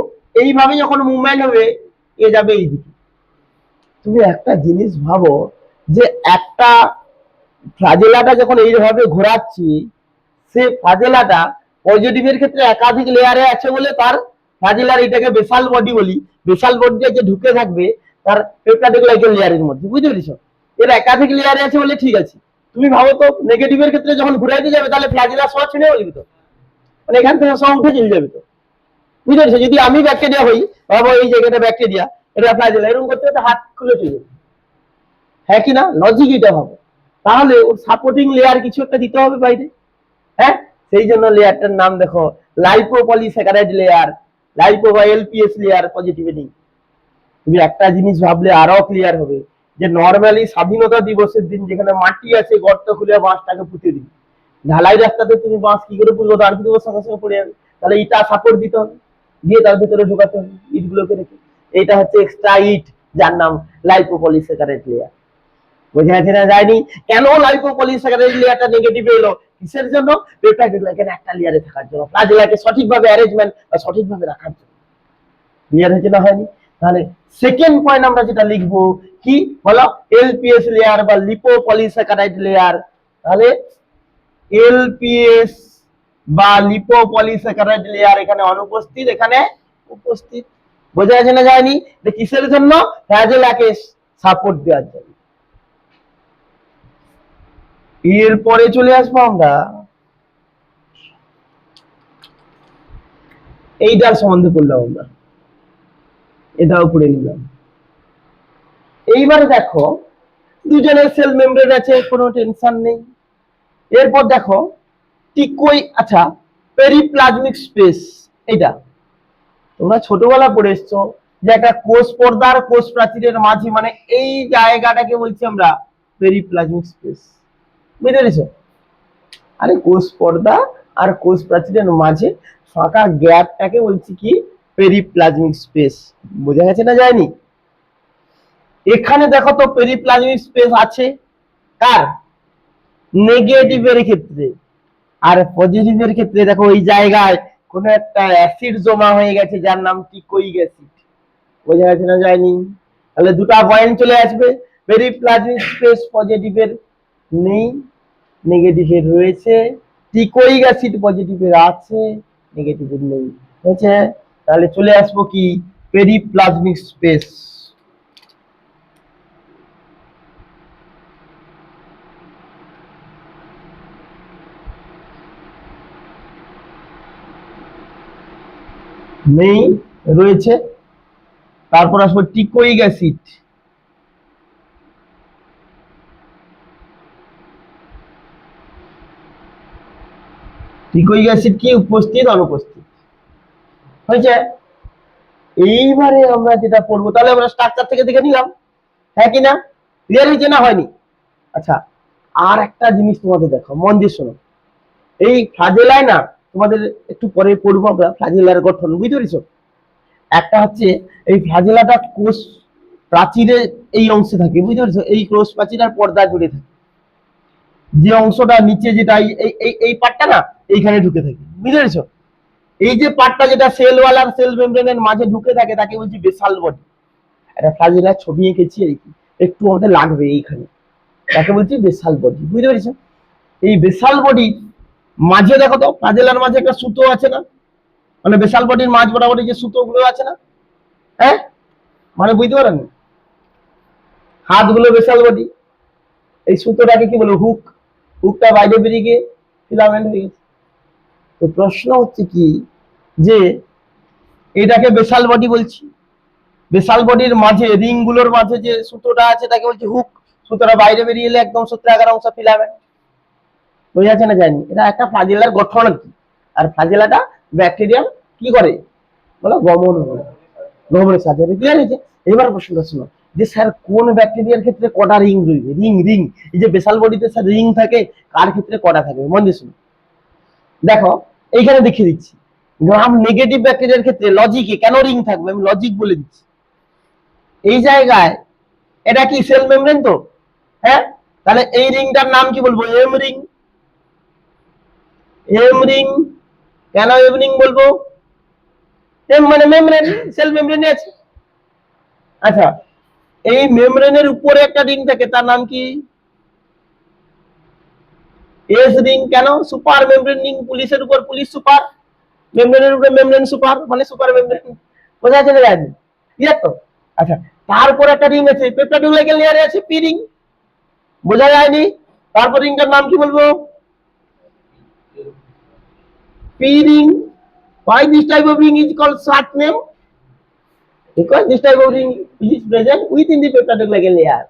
এইভাবে যখন মুভমেন্ট হবে, এ যাবে এইদিকে। তুমি একটা জিনিস ভাবো, যে একটা ফ্লাজেলাটা যখন এইভাবে ঘোরাচ্ছি, সে ফ্লাজেলাটা পজিটিভের ক্ষেত্রে একাধিক লেয়ারে আছে বলে তার ফ্লাজেলার এটাকে বেসাল বডি বলি, বেসাল বডিটা যে ঢুকে থাকবে তার পেপটাইডোগ্লাইকেন লেয়ারের মধ্যে, বুঝতে পেরেছো? এর একাধিক লেয়ারে আছে বলে ঠিক আছে। তুমি ভাবো তো নেগেটিভের ক্ষেত্রে যখন ঘুরাইতে যাবে তাহলে ফ্লাজেলা সহ ছিঁড়ে যাবে তো, মানে এখান থেকে সহ উঠে চলে যাবে তো, বুঝতে পেরেছো? যদি আমি ব্যাকটেরিয়া হই, ভাবো এই জায়গাটা ব্যাকটেরিয়া, এটা ফ্লাজেলা, এরকম করতে করতে হাত খুলে চলে যাবে, হ্যাঁ কি না? লজিক এটা হবে। তাহলে ওর সাপোর্টিং লেয়ার কিছু একটা দিতে হবে বাইরে, হ্যাঁ। সেই জন্য লেয়ারটার নাম দেখো লাইপোপলিস্যাকারাইড লেয়ার, লাইপো বা এলপিএস লেয়ার পজিটিভিটি। তুমি একটা জিনিস ভাবলে আরো ক্লিয়ার হবে, যে নর্মালি স্বাধীনতা দিবসের দিন যেখানে মাটি আছে গর্ত খুলে বাঁশটাকে পুঁতে দিই, ঢালাই রাস্তাতে তুমি বাঁশ কি করে পুঁতবো, দাঁড় দেবো, সঙ্গে সঙ্গে পড়ে যাবে। তাহলে ইটা সাপোর্ট দিতে হবে, দিয়ে তার ভিতরে ঢোকাতে হবে ইটগুলোকে রেখে। এটা হচ্ছে এক্সট্রা ইট, যার নাম লাইপোপলিস্যাকারাইড লেয়ার। বোঝা যাচ্ছে না যায়নি? কেন লাইপোপলিস্যাকারাইড লেয়ারটা নেগেটিভ এলো, কিসের জন্য? পেপটাইডোগ্লাইকেন একটা লেয়ারে থাকার জন্য, ফ্লাজেলাকে সঠিকভাবে অ্যারেঞ্জমেন্ট বা সঠিকভাবে রাখার জন্য। ক্লিয়ার হয়েছে না হয়নি? তাহলে সেকেন্ড পয়েন্ট আমরা যেটা লিখবো কি বলো, এলপিএস লেয়ার বা লিপোপলিস্যাকারাইড লেয়ার। তাহলে এলপিএস বা লিপোপলিস্যাকারাইড লেয়ার এখানে অনুপস্থিত, এখানে উপস্থিত। বোঝা যাচ্ছে না যায়নি? কিসের জন্য? ফ্লাজেলাকে সাপোর্ট দেওয়ার জন্য। এরপরে চলে আসবো আমরা এইটার সম্বন্ধে করলাম, আমরা এটাও পড়ে নিলাম। এইবারে দেখো, দুজনের সেল মেমব্রেন আছে, কোনো টেনশন নেই। এরপর দেখো টিকোই, আচ্ছা, পেরিপ্লাজমিক স্পেস, এটা তোমরা ছোটবেলা পড়ে এসছো, যে একটা কোষ পর্দার কোষ প্রাচীরের মাঝে, মানে এই জায়গাটাকে বলছি আমরা পেরিপ্লাজমিক স্পেস, বুঝতে পেরেছো? আরে কোষ পর্দা আর কোষ প্রাচীরের মাঝে ফাঁকা গ্যাপটাকে বলছি কি, পেরিপ্লাজমিক স্পেস। বোঝা গেছে না যায়নি? এখানে দেখো তো পেরিপ্লাজমিক স্পেস আছে কার? নেগেটিভের ক্ষেত্রে। আর পজিটিভের ক্ষেত্রে দেখো ওই জায়গায় কোন একটা অ্যাসিড জমা হয়ে গেছে যার নাম টিকোইক অ্যাসিড। বোঝা গেছে না যায়নি? তাহলে দুটো পয়েন্ট চলে আসবে, পেরিপ্লাজমিক স্পেস পজিটিভের নেই, নেগেটিভের রয়েছে, টিকোইক অ্যাসিড পজিটিভের আছে, নেগেটিভের নেই, হয়েছে। তাহলে চলে আসবো কি, পেরিপ্লাজমিক স্পেস। নেই, রয়েছে। তারপর আসবো টিকোইক অ্যাসিড, টিকোইক অ্যাসিড কি উপস্থিত অনুপস্থিত? হয়েছে? এইবারে আমরা যেটা পড়বো, তাহলে আমরা স্ট্রাকচার থেকে দেখে নিলাম, হ্যাঁ কিনা? ক্লিয়ার হয়েছে না হয়নি? আচ্ছা, আর একটা জিনিস তোমাদের দেখো, মন দিয়ে শোনো। এই ফ্লাজেলায় না, তোমাদের একটু পরে পড়বো আমরা ফ্লাজেলার গঠন, বুঝতে পেরেছো? একটা হচ্ছে এই ফ্লাজেলাটা কোষ প্রাচীরের এই অংশে থাকে, বুঝতে পেরেছো? এই কোষ প্রাচীর আর পর্দা জুড়ে থাকে, যে অংশটা নিচে যেটা এই পার্টটা না এইখানে ঢুকে থাকে, বুঝতে পেরেছো? এই যে পার্টটা যেটা সেলওয়ালা আর সেল মেমব্রেনের মাঝে ঢুকে থাকে তাকে বলছি বেসাল বডি। একটা ফ্লাজেলার ছবি এঁকেছি আর কি, একটু আমাদের লাগবে এইখানে, তাকে বলছি বেসাল বডি, বুঝতে পেরেছো? এই বেসাল বডি মাঝে দেখো তো, ফ্লাজেলার মাঝে একটা সুতো আছে না, মানে বেসাল বডির মাঝ বরাবর যে সুতো গুলো আছে না, হ্যাঁ, মানে বুঝতে পারেন? হাতগুলো বেসাল বডি, এই সুতোটাকে কি বলো? হুক। হুকটা বাইরে বেরিয়ে গিয়ে ফিলামেন্ট হয়ে গেছে। তো প্রশ্ন হচ্ছে কি, যে এটাকে বেসাল বডি বলছি, বেসাল বডির মাঝে রিং গুলোর মাঝে যে সুতোটা আছে তাকে বলছি হুক। সুতোটা বাইরে বেরিয়ে এলে একদম সূত্রাকার অংশ ফিলামেন্ট। বোঝা যাচ্ছে না জানি? এটা একটা ফ্লাজেলার গঠন আর কি। আর ফ্লাজেলাটা ব্যাকটেরিয়াম কি করে বলো? গমন করে, গমনের সাহায্যে। ক্লিয়ার হয়েছে? এবার প্রশ্নটা শোনো, যে স্যার কোন ব্যাকটেরিয়ার ক্ষেত্রে কটা রিং রইবে? রিং রিং এই যে বেসাল বডিতে স্যার রিং থাকে, কার ক্ষেত্রে কটা থাকবে? মন দিয়ে শুনো। দেখো এইখানে দেখিয়ে দিচ্ছি, গ্রাম নেগেটিভ ব্যাকটেরিয়ার ক্ষেত্রে লজিকে কেন রিং থাকবে আমি লজিক বলে দিচ্ছি। এই জায়গায় এটা কি সেল মেমব্রেন তো, হ্যাঁ, তাহলে এই রিংটার নাম কি বলবো? M ring. এম রিং, কেন এম রিং বলবো? এম মানে মেমব্রেন, সেল মেমব্রেনে আছে। আচ্ছা, এই মেমব্রেনের উপরে একটা রিং থাকে, তার নাম কি? S ring. কেন? Super membrane ring. পুলিশের উপর পুলিশ সুপার, মেমব্রেনের উপরে মেমব্রেন সুপার, মানে সুপার মেমব্রেন। বোঝা চলে যায়নি? ক্লিয়ার তো? আচ্ছা, তারপর একটা রিং আছে পেপটাইডোগ্লাইকান লেয়ারে আছে, পি রিং। বোঝা যায়নি? তারপর রিংটার নাম কি বলবো? P ring. Why this type of ring is called short name? Because this type of ring is present within the peptidoglycan layer.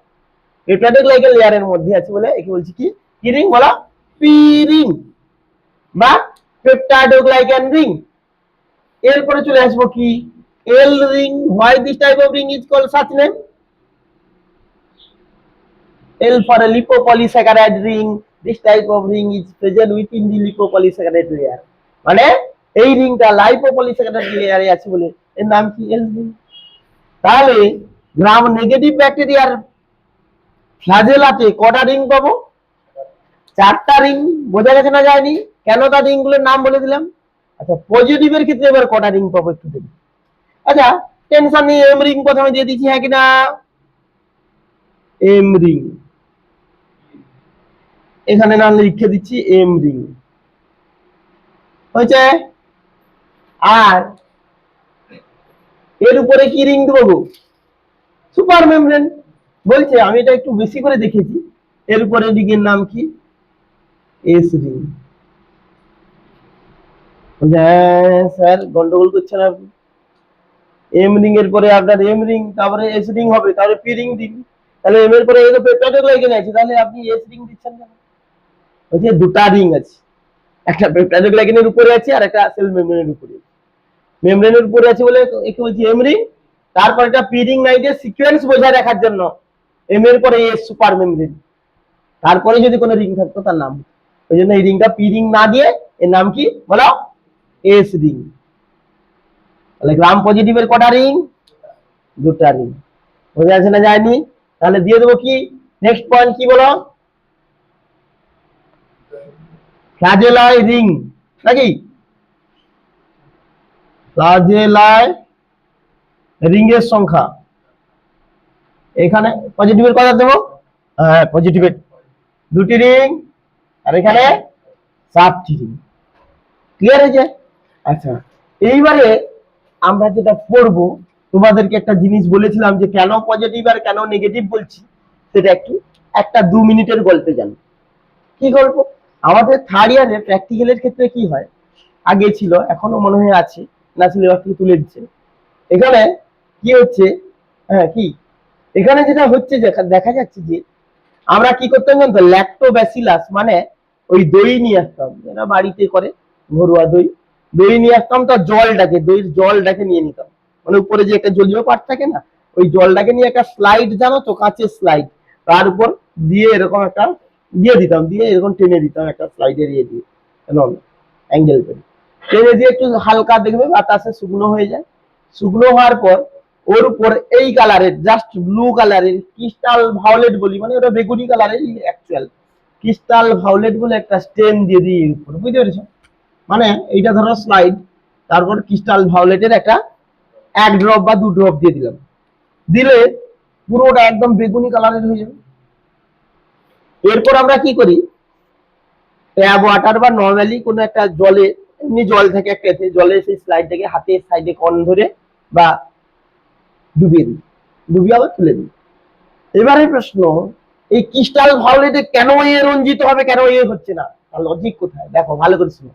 Peptidoglycan layer এর মধ্যে আছে বলে একে বলছি কি? কি রিং বলো? পি রিং বা পেপটাইডোগ্লাইকান রিং। এরপরে চলে আসবো কি? এল ring. Why this type of ring is called such name? L for a lipopolysaccharide ring. This type of ring is present within the lipopolysaccharide layer. মানে এই রিংটা লাইপোপলিস্যাকারাইড লেয়ারে আছে বলে এর নাম কি? এল রিং। তাহলে গ্রাম নেগেটিভ ব্যাকটেরিয়ার ফ্লাজেলাতে কটা রিং পাবো? 4টা রিং। বোঝা গেছে না যায়নি? কেন তার রিং গুলোর নাম বলে দিলাম। আচ্ছা, পজিটিভের ক্ষেত্রে এবার কটা রিং পাবো একটু দেখি। আচ্ছা, টেনশন নেই, এম রিং প্রথমে দিয়ে দিচ্ছি, হ্যাঁ কিনা? এম রিং এখানে নাম লিখে দিচ্ছি, এম রিং হয়েছে। আর এর উপরে কি রিং দেবো? Super membrane. বলছে আমি এটা একটু বেশি করে দেখেছি, এর উপরে রিং এর নাম কি? S ring. হ্যাঁ স্যার, গন্ডগোল করছেন আপনি। এম রিং এর পরে আপনার এম রিং, তারপরে এস রিং হবে, তারপরে পি রিং দিন। তাহলে এম এর পরে পেপটাইডোগ্লাইকান আছে, তাহলে আপনি এস রিং দিচ্ছেন কেন? বলছে দুটা রিং আছে, একটা পেপটাইডোগ্লাইকানের উপরে আছে আর একটা সেল মেমব্রেনের উপরে। মেমব্রেনের উপরে আছে বলে একে বলছি এম রিং। তারপর একটা পি রিং নাইটের সিকোয়েন্স বোঝায় রাখার জন্য এম এর পরে এস সুপার মেমব্রেন, তারপরে যদি কোনো রিং থাকতো তার নাম। ওই জন্য এই রিংটা পি রিং না দিয়ে এর নাম কি বলো? S ring. তাহলে গ্রাম পজিটিভের কটা রিং? দুটা রিং। বোঝা যাচ্ছে না যায়নি? তাহলে দিয়ে দেবো কি? নেক্সট পয়েন্ট কি বলো? ফ্লাজেলাই রিং নাকি? ফ্লাজেলাই রিং এর সংখ্যা এখানে পজিটিভের কথা দেবো, হ্যাঁ পজিটিভের দুটি রিং, আর এখানে 7টি রিং। ক্লিয়ার হয়েছে? আচ্ছা, এইবারে আমরা যেটা পড়বো, তোমাদেরকে একটা জিনিস বলেছিলাম যে কেন পজিটিভ আর কেন নেগেটিভ বলছি, সেটা একটু একটা 2 মিনিটের গল্পে জানো। কি গল্প? আমাদের থার্ড ইয়ারে প্র্যাকটিক্যালের ক্ষেত্রে কি হয়, আগে ছিল এখনো মনে হয় আছে, না সিলেবাস থেকে তুলে দিচ্ছে। এখানে কি হচ্ছে, হ্যাঁ কি এখানে যেটা হচ্ছে দেখা যাচ্ছে যে আমরা কি করতাম জানতো? ল্যাক্টোব্যাসিলাস মানে ওই দই নিয়ে আসতাম, যারা বাড়িতে করে ঘরোয়া দই, দই নিয়ে আসতাম, তো দইয়ের জলটাকে নিয়ে নিতাম, মানে উপরে যে একটা জলীয় পার্ট থাকে না, ওই জলটাকে নিয়ে একটা স্লাইড, জানো তো, কাঁচের স্লাইড, তার উপর দিয়ে এরকম একটা দিয়ে দিতাম, দিয়ে এরকম টেনে দিতাম একটা স্লাইডের ইয়ে দিয়ে, অ্যাঙ্গেল করে টেনে দিয়ে একটু হালকা দেখবে বাতাসে শুকনো হয়ে যায়। শুকনো হওয়ার পর ওর উপর এই কালারের, জাস্ট ব্লু কালারের ক্রিস্টাল ভায়োলেট বলি, মানে ওটা বেগুনি কালারের অ্যাকচুয়াল ক্রিস্টাল ভায়োলেট বলে একটা স্টেন দিয়ে দিই এর উপর, বুঝতে পেরেছো? মানে এইটা ধরো স্লাইড, তারপর ক্রিস্টাল ভায়োলেটের একটা 1 ড্রপ বা 2 ড্রপ দিয়ে দিলাম, দিলে পুরোটা একদম বেগুনি কালারের হয়ে যাবে। এরপর আমরা কি করি, ট্যাপ ওয়াটার বা নর্মালি কোনো একটা জলে, এমনি জল থেকে একটা জলে সেই স্লাইডটাকে হাতের সাইডে কর্ন ধরে বা ডুবিয়ে দিই, ডুবিয়ে আবার তুলে দিই। এবারে প্রশ্ন, এই ক্রিস্টাল ভায়োলেটে কেন এ রঞ্জিত হবে, কেন এ হচ্ছে না, তার লজিক কোথায়? দেখো ভালো করে শুনো।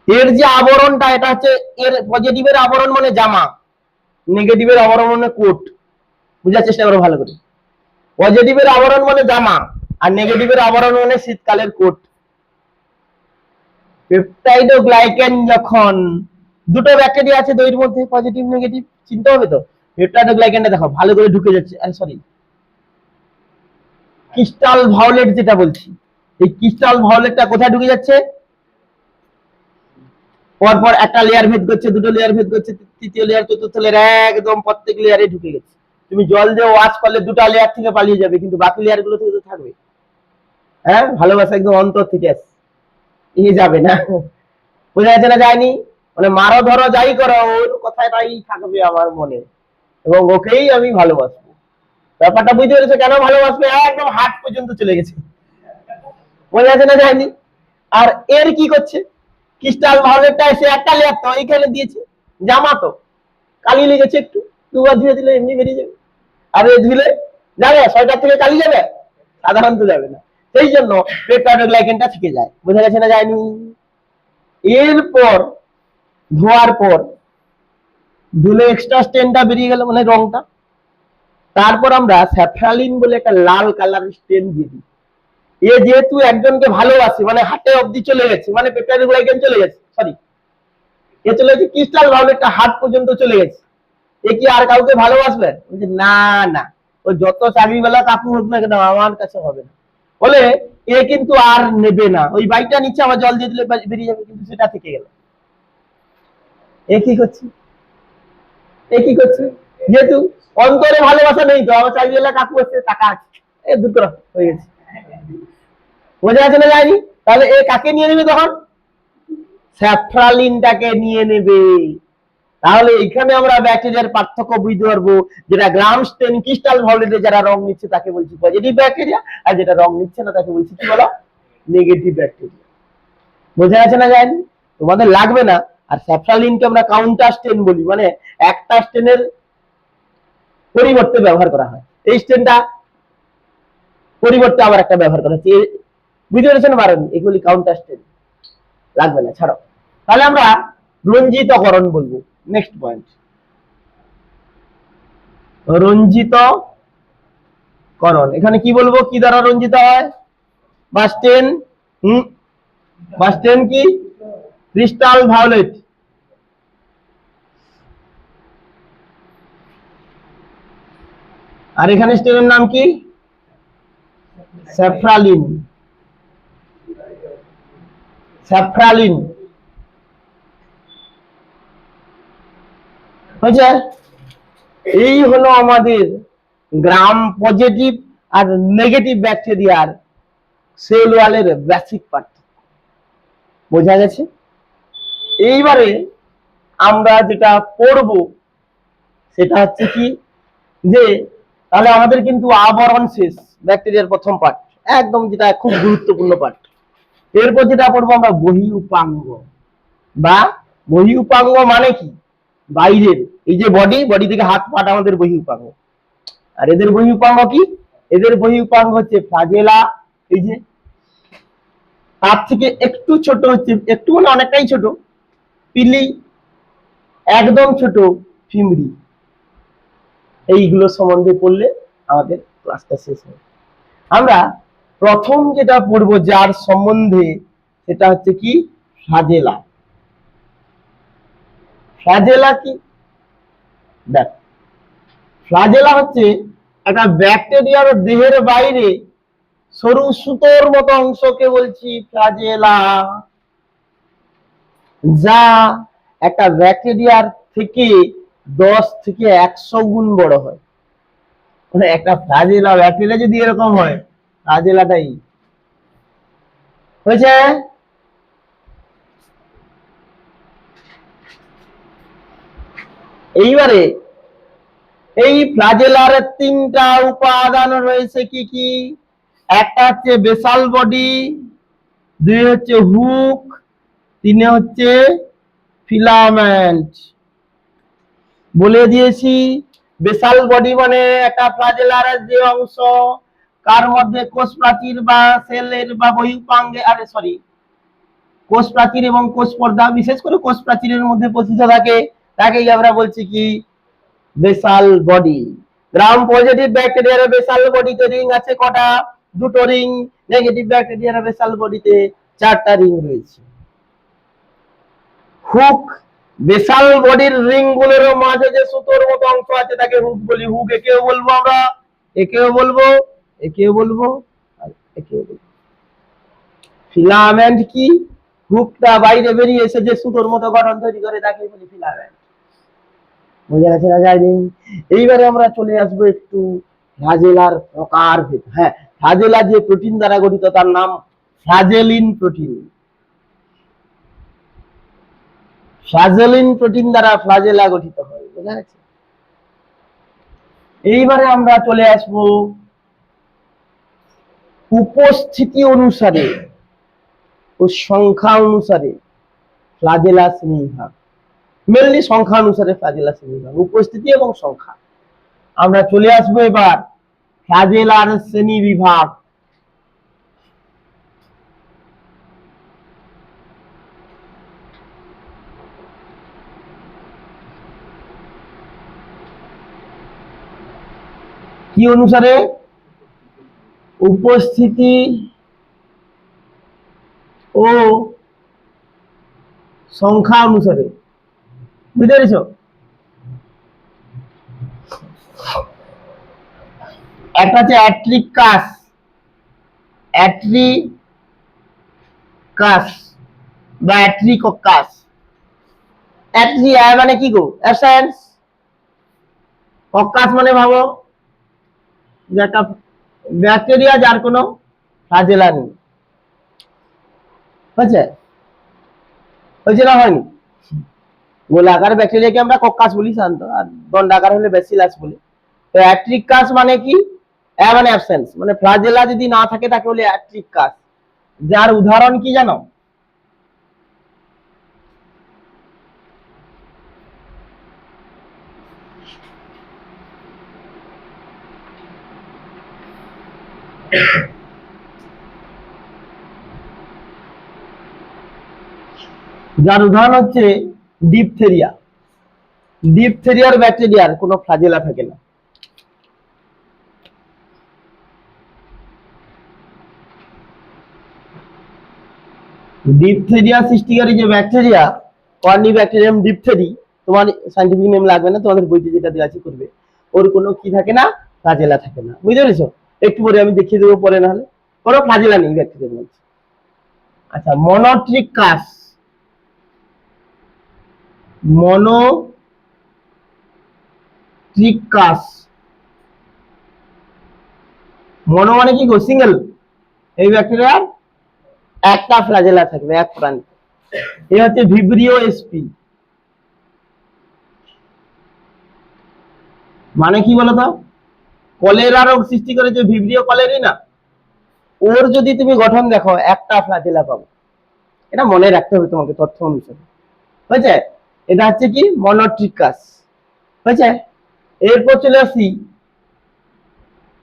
এর যে আবরণটা, এটা হচ্ছে এর পজিটিভের আবরণ মানে জামা, নেগেটিভের আবরণ মানে কোট। বুঝার চেষ্টা করো ভালো করে। পজিটিভের আবরণ মানে জামা, আর নেগেটিভের আবরণ মানে শীতকালের কোট। পেপটাইড ও গ্লাইকেন যখন দুটো ব্যাকটেরিয়া আছে দইয়ের মধ্যে, পজিটিভ নেগেটিভ, চিনতে হবে তো। পেপটাইড ও গ্লাইকেনটা দেখো ভালো করে ঢুকে যাচ্ছে, সরি ক্রিস্টাল ভায়োলেট যেটা বলছি, এই ক্রিস্টাল ভায়োলেটটা কোথায় ঢুকে যাচ্ছে, পরপর একটা লেয়ার ভেদ করছে, দুটো লেয়ার ভেদ করছে, তৃতীয় লেয়ার, চতুর্থ লেয়ার, একদম প্রত্যেক লেয়ারে ঢুকে গেছে। তুমি জল দিয়ে ওয়াশ করলে দুটা লেয়ার থেকে পালিয়ে যাবে, কিন্তু বাকি লেয়ার গুলো থেকে তো থাকবে। হ্যাঁ, ভালোবাসা একদম অন্তর থেকে আসে, ইয়ে যাবে না। বোঝা যাচ্ছে না? যায়নি? মানে মারো ধরো যাই করো, ওর কথাটাই থাকবে আমার মনে, এবং ওকেই আমি ভালোবাসবো। ব্যাপারটা বুঝতে পেরেছো কেন ভালোবাসবে? একদম হার্ট পর্যন্ত চলে গেছে। বোঝা যাচ্ছে না? যায়নি? আর এর কি করছে, ক্রিস্টাল ভায়োলেটটা এসে একটা লেয়ার তো এইখানে দিয়েছে, জামা তো কালি লেগেছে, একটু দুবার ধুয়ে দিলে এমনি বেরিয়ে যাবে। আর এ ধুলে যাবে, সোয়েটার থেকে কালি যাবে? সাধারণত যাবে না। সেই জন্য পেপটাইড ও গ্লাইকেনটা থেকে যায়। বোঝা গেছে না? যায়নি? এরপর ধোয়ার পর ধুলে এক্সট্রা স্টেনটা বেরিয়ে গেল, মানে রংটা। তারপর আমরা স্যাফরালিন বলে একটা লাল কালারের স্টেন দিয়ে দিই। এ যেহেতু একজনকে ভালোবাসে, মানে হাতে অব্দি চলে গেছে, মানে পেপটাইড ও গ্লাইকেন চলে গেছে, সরি এ চলে গেছে ক্রিস্টাল ভায়োলেটটা হাত পর্যন্ত চলে গেছে, এ কি আর কাউকে ভালোবাসবে? না না, ও যত চাকরিওয়ালা কাকু হোক না কেন, আমার কাছে হবে না বলে এ কিন্তু আর নেবে না। ওই বাইকটা নিচ্ছে, আমার জল দিয়ে দিলে বেরিয়ে যাবে, কিন্তু সেটা থেকে গেল। এ কি করছে, এ কি করছে, যেহেতু অন্তরে ভালোবাসা নেই, তো আমার চাকরিওয়ালা কাকু আছে, টাকা আছে, এ দূর করা হয়ে গেছে। বোঝা যাচ্ছে না? যায়নি? তাহলে এ কাকে নিয়ে নেবে তখন? স্যাফরালিনটাকে নিয়ে নেবে। তাহলে এখানে আমরা ব্যাকটেরিয়ার পার্থক্য বুঝতে পারবো, যেটা গ্রাম স্টেন ক্রিস্টাল ভায়োলেটে যারা রং নিচ্ছে তাকে বলছি পজিটিভ ব্যাকটেরিয়া, আর যেটা রং নিচ্ছে না তাকে বলছি কি বলো, নেগেটিভ ব্যাকটেরিয়া। বোঝা যাচ্ছে না? যায়নি? তোমাদের লাগবে না। আর স্যাফরালিনকে আমরা কাউন্টার স্টেন বলি, মানে একটা স্টেনের পরিবর্তে ব্যবহার করা হয়, এই স্টেনটা পরিবর্তে আবার একটা ব্যবহার করা হচ্ছে, বুঝতে পেরেছেন? পারেনি, এগুলি কাউন্টার স্টেন, লাগবে না, ছাড়ো। তাহলে আমরা রঞ্জিতকরণ বলবো। নেক্সট পয়েন্ট, রঞ্জিতকরণ। এখানে কি বলবো, কি দ্বারা রঞ্জিত হয়? বা স্টেন, বা স্টেন কি? Crystal violet. আর এখানে স্টেনের নাম কি? স্যাফরালিন। স্যাফরালিন হয়েছে। এই হলো আমাদের গ্রাম পজিটিভ আর নেগেটিভ ব্যাকটেরিয়ার সেল ওয়ালের বেসিক পার্থক্য। বোঝা গেছে? এইবারে আমরা যেটা পড়ব সেটা হচ্ছে কি, যে তাহলে আমাদের কিন্তু আবরণ শেষ, ব্যাকটেরিয়ার প্রথম পার্ট, একদম যেটা খুব গুরুত্বপূর্ণ পার্ট। এরপর যেটা পড়বো আমরা বহি উপাঙ্গ। বা বহি উপাঙ্গ মানে কি? বাইরের, এই যে বডি থেকে হাত পাটা আমাদের বহি উপাঙ্গ। আর এদের বহি উপাঙ্গ কি? এদের বহি উপাঙ্গ হচ্ছে ফ্লাজেলা, এই যে তার থেকে একটু ছোট হচ্ছে, একটু মানে অনেকটাই ছোট পিলি, একদম ছোট ফিমরি। এইগুলো সম্বন্ধে পড়লে আমাদের ক্লাসটা শেষ হবে। আমরা প্রথম যেটা পড়বো যার সম্বন্ধে, সেটা হচ্ছে কি? ফ্লাজেলা। ফ্ল্যাজেলা কি? দেখ, ফ্ল্যাজেলা হচ্ছে একটা ব্যাকটেরিয়ার দেহের বাইরে সরু সুতোর মতো অংশকে বলছি ফ্ল্যাজেলা, যা একটা ব্যাকটেরিয়ার থেকে 10 থেকে 100 গুণ বড় হয়। মানে একটা ফ্ল্যাজেলা ব্যাকটেরিয়া যদি এরকম হয়, ফ্ল্যাজেলাটাই হয়েছে। এইবারে এই ফ্ল্যাজেলার 3টা উপাদান রয়েছে কি কি? একটা হচ্ছে বেসাল বডি, 2 হচ্ছে হুক, 3 হচ্ছে ফিলামেন্ট। বলে দিয়েছি বেসাল বডি মানে একটা ফ্ল্যাজেলার যে অংশ, কার মধ্যে কোষ প্রাচীর বা সেলের বা বহিঃপাঙ্গে, কোষ প্রাচীর এবং কোষ পর্দা, বিশেষ করে কোষ প্রাচীরের মধ্যে প্রস্থিত থাকে, তাকেই আমরা বলছি কি? Basal body. গ্রাম পজিটিভ ব্যাকটেরিয়ার বেসাল বডিতে রিং আছে কটা? 2টো রিং। নেগেটিভ ব্যাকটেরিয়ার বেসাল বডিতে 4টা রিং রয়েছে। হুক, বেসাল বডির রিং গুলোর মাঝে যে সুতোর মতো অংশ আছে তাকে হুক বলি। হুক একেও বলবো আমরা, একেও বলবো, একেও বলবো, আর একেও বলবো। ফিলামেন্ট কি? হুকটা বাইরে বেরিয়ে এসে যে সুতোর মতো গঠন তৈরি করে তাকে বলি ফিলামেন্ট। বোঝা গেছে না যায়নি? এইবারে আমরা চলে আসবো একটু ফ্ল্যাজেলার প্রকার। হ্যাঁ, ফ্ল্যাজেলা যে প্রোটিন দ্বারা গঠিত তার নাম ফ্ল্যাজেলিন প্রোটিন। ফ্ল্যাজেলিন প্রোটিন দ্বারা ফ্ল্যাজেলা গঠিত হয়। বোঝা গেছে? এইবারে আমরা চলে আসবো উপস্থিতি অনুসারে ও সংখ্যা অনুসারে ফ্ল্যাজেলা শ্রেণীবিভাগ। মেনলি সংখ্যা অনুসারে ফ্ল্যাজেলা শ্রেণীবিভাগ, উপস্থিতি এবং সংখ্যা। আমরা চলে আসবো এবার ফ্ল্যাজেলার শ্রেণীবিভাগ। কি অনুসারে? উপস্থিতি ও সংখ্যা অনুসারে। বুঝতে পেরেছ? একটা হচ্ছে অ্যাট্রিকাস, অ্যাট্রিকাস বা অ্যাট্রিকোকাস। অ্যাট্রিয়া মানে কি গো? অ্যাবসেন্স। কক্কাস মানে ভাবো যে একটা ব্যাকটেরিয়া যার কোনো ফ্ল্যাজেলা নেই। হয়েছে? হয়েছে না হয়নি? গোলাকার ব্যাকটেরিয়াকে আমরা কক্কাস বলি সাধারণত, আর দণ্ডাকার হলে ব্যাসিলাস বলি। তো অ্যাট্রিকাস মানে কি? মানে অ্যাবসেন্স, মানে ফ্ল্যাজেলা যদি না থাকে তাকে বলে অ্যাট্রিকাস। যার উদাহরণ কি জানো? যার উদাহরণ হচ্ছে ডিপথেরিয়া। ডিপথেরিয়ার ব্যাকটেরিয়ার কোনো ফ্ল্যাজেলা থাকে না। ডিপথেরিয়া সৃষ্টিকারী যে ব্যাকটেরিয়া, কর্নিব্যাকটেরিয়াম ডিপথেরি, তোমার সাইন্টিফিক নেম লাগবে না, তোমাদের বইতে যেটা দেওয়া আছে করবে। ওর কোনো কি থাকে না? ফ্ল্যাজেলা থাকে না। বুঝতে পেরেছো? একটু পরে আমি দেখিয়ে দেবো পরে, না হলে কোনো ফ্ল্যাজেলা নেই ব্যাকটেরিয়ার মধ্যে। আচ্ছা, মনোট্রিকাস। মনোট্রিকাস, মনো মানে কি গো? সিঙ্গেল। এই ব্যাকটেরিয়ার একটা ফ্ল্যাজেলা থাকবে, এক প্রান্তে। এই হচ্ছে ভিব্রিও এসপি। মানে কি বলতো? কলেরা রোগ সৃষ্টি করে যে ভিব্রিও কলেরি না, ওর যদি তুমি গঠন দেখো একটা ফ্ল্যাজেলা পাবো। এটা মনে রাখতে হবে তোমাকে তথ্য অনুসারে। হয়েছে? এটা হচ্ছে কি? মনোট্রিকাস। হয়েছে? এরপর চলে আসি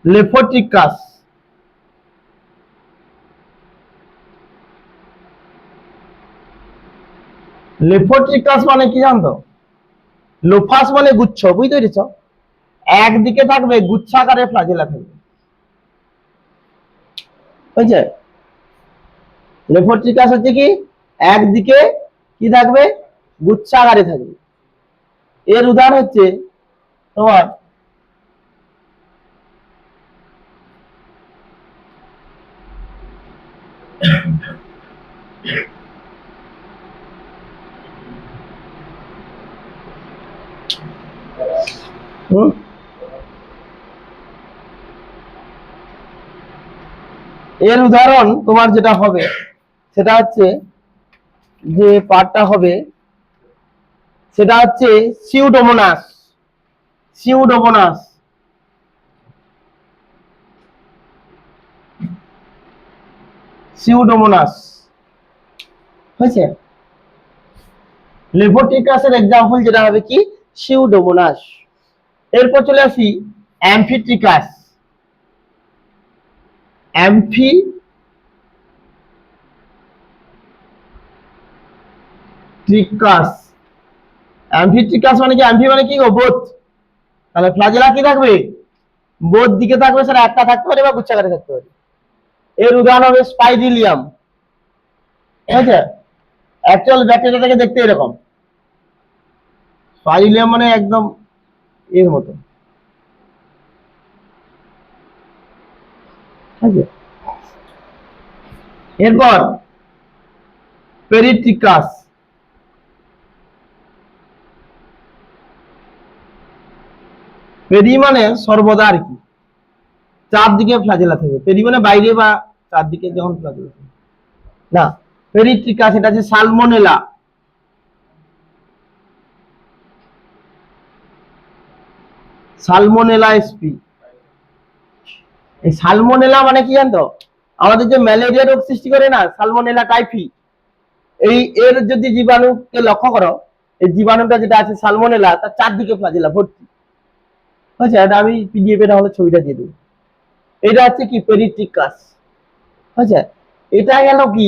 লেফোট্রিকাস। লেফোট্রিকাস মানে কি জানতো? লোফাস মানে গুচ্ছ। বুঝতে পেরেছ? একদিকে থাকবে গুচ্ছাকারে ফ্ল্যাজেলা থাকবে। হয়েছে? লেফোট্রিকাস হচ্ছে কি? একদিকে কি থাকবে? গুচ্ছাকারে থাকবে। এর উদাহরণ হচ্ছে তোমার এর উদাহরণ তোমার যেটা হবে সেটা হচ্ছে যে পার্টটা হবে সেটা হচ্ছে সিউডোমোনাস। সিউডোমোনাস সিউডোমোনাস হয়েছে। লেভোট্রিকাসের এক্সাম্পল যেটা হবে কি সিউডোমোনাস। এরপর চলে আসি অ্যাম্ফিট্রিকাস। অ্যাম্ফিট্রিকাস অ্যাম্ফিট্রিকাস মানে কি? অ্যাম্ফি মানে কি গো? বোথ। তাহলে ফ্লাজেলা কি থাকবে? বোথ দিকে থাকবে, সেটা একটা থাকতে পারে বা গুচ্ছাকারে থাকতে পারে। এর উদাহরণ হবে স্পাইরিলিয়াম। ঠিক আছে, অ্যাকচুয়াল ব্যাকটেরিয়াটাকে দেখতে এরকম। স্পাইরিলিয়াম মানে একদম এর মতো। এরপর পেরিট্রিকাস। পেরি মানে সর্বদা আর কি, চারদিকে ফ্লাজেলা থাকবে। পেরি মানে বাইরে বা চারদিকে যখন ফ্লাজেলা থাকবে না। পেরিট্রিকাস এটা হচ্ছে সালমোনেলা। Salmonella SP. এই সালমোনেলা মানে কি জানতো? আমাদের যে ম্যালেরিয়া রোগ সৃষ্টি করে না, সালমোনেলা টাইফি, এই এর যদি জীবাণুকে লক্ষ্য করো, এই জীবাণুটা যেটা আছে সালমোনেলা, তার চারদিকে ফ্লাজেলা ভর্তি। আচ্ছা, এটা আমি পিডিএফ এর হলে ছবিটা দিয়ে দেবো। এটা হচ্ছে কি পেরিট্রিকাস। আচ্ছা, এটা গেল কি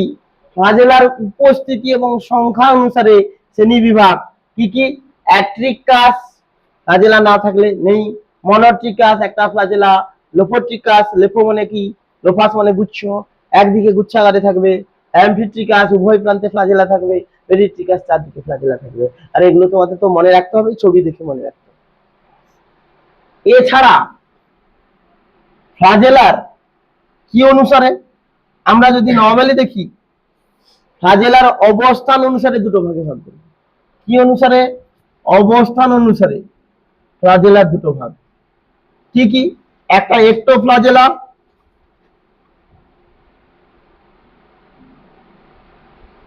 ফ্লাজেলার উপস্থিতি এবং সংখ্যা অনুসারে শ্রেণী বিভাগ। কি কি? অ্যাট্রিকাস, ফ্লাজেলা না থাকলে নেই। মনোট্রিকাস একটা ফ্লাজেলা। লোফোট্রিকাস, লেফো মানে কি? লোফাস মানে গুচ্ছ, একদিকে গুচ্ছাকারে থাকবে। অ্যাম্ফিট্রিকাস উভয় প্রান্তে ফ্লাজেলা থাকবে। পেরিট্রিকাস চারদিকে ফ্লাজেলা থাকবে। আর এগুলো তোমাদের তো মনে রাখতে হবে, ছবি দেখে মনে রাখতে হবে। এছাড়া ফ্লাজেলার কি অনুসারে, আমরা যদি নরমালি দেখি, ফ্লাজেলার অবস্থান অনুসারে দুটো ভাগে ভাগ করি। কি অনুসারে? অবস্থান অনুসারে ফ্লাজেলার দুটো ভাগ। কি কি? একটা একটোফ্লাজেলা,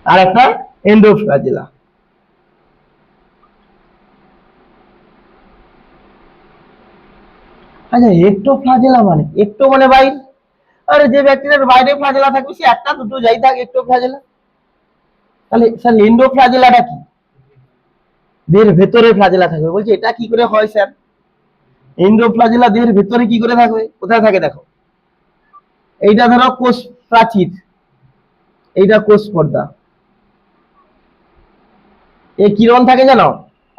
আর একটা এন্ডোফ্লাজেলা। আচ্ছা, একটোফ্লাজেলা মানে? একটো মানে বাইরে। আরে যে ব্যাকটেরিয়ার বাইরে ফ্লাজেলা থাকবে সে একটা দুটো যাই থাক, একটোফ্লাজেলা। তাহলে স্যার এন্ডোফ্লাজেলাটা কি? দেহের ভেতরে ফ্লাজেলা থাকবে। বলছি এটা কি করে হয় স্যার? এন্ডোফ্লাজেলা দেহের ভেতরে কি করে থাকবে? কোথায় থাকে দেখো, এইটা ধরো কোষ প্রাচীর, এইটা কোষ পর্দা। এই কিরণ থাকে জানো?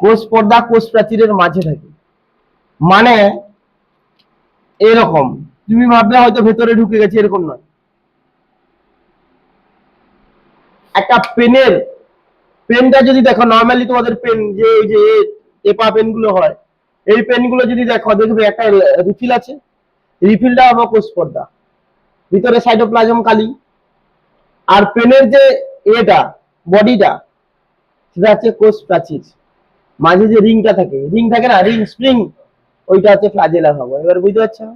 কোষ পর্দা কোষ প্রাচীরের মাঝে থাকে। মানে এরকম, তুমি ভাবলে হয়তো ভেতরে ঢুকে গেছে, এরকম নয়। একটা পেনের, পেনটা যদি দেখো নর্মালি তোমাদের পেন যে এই যে টেপা পেন গুলো হয়, এই পেন গুলো যদি দেখো দেখবে একটা রিফিল আছে। রিফিলটা হবে কোষ পর্দা, ভিতরে সাইটোপ্লাজম কালি। আর পেনের যে এটা বডিটা, সেটা হচ্ছে কোষ প্রাচীর। মাঝে যে রিংটা থাকে, রিং থাকে না, রিং স্প্রিং, ওইটা হচ্ছে ফ্লাজেলা ভাবো। এবার বুঝতে পারছো?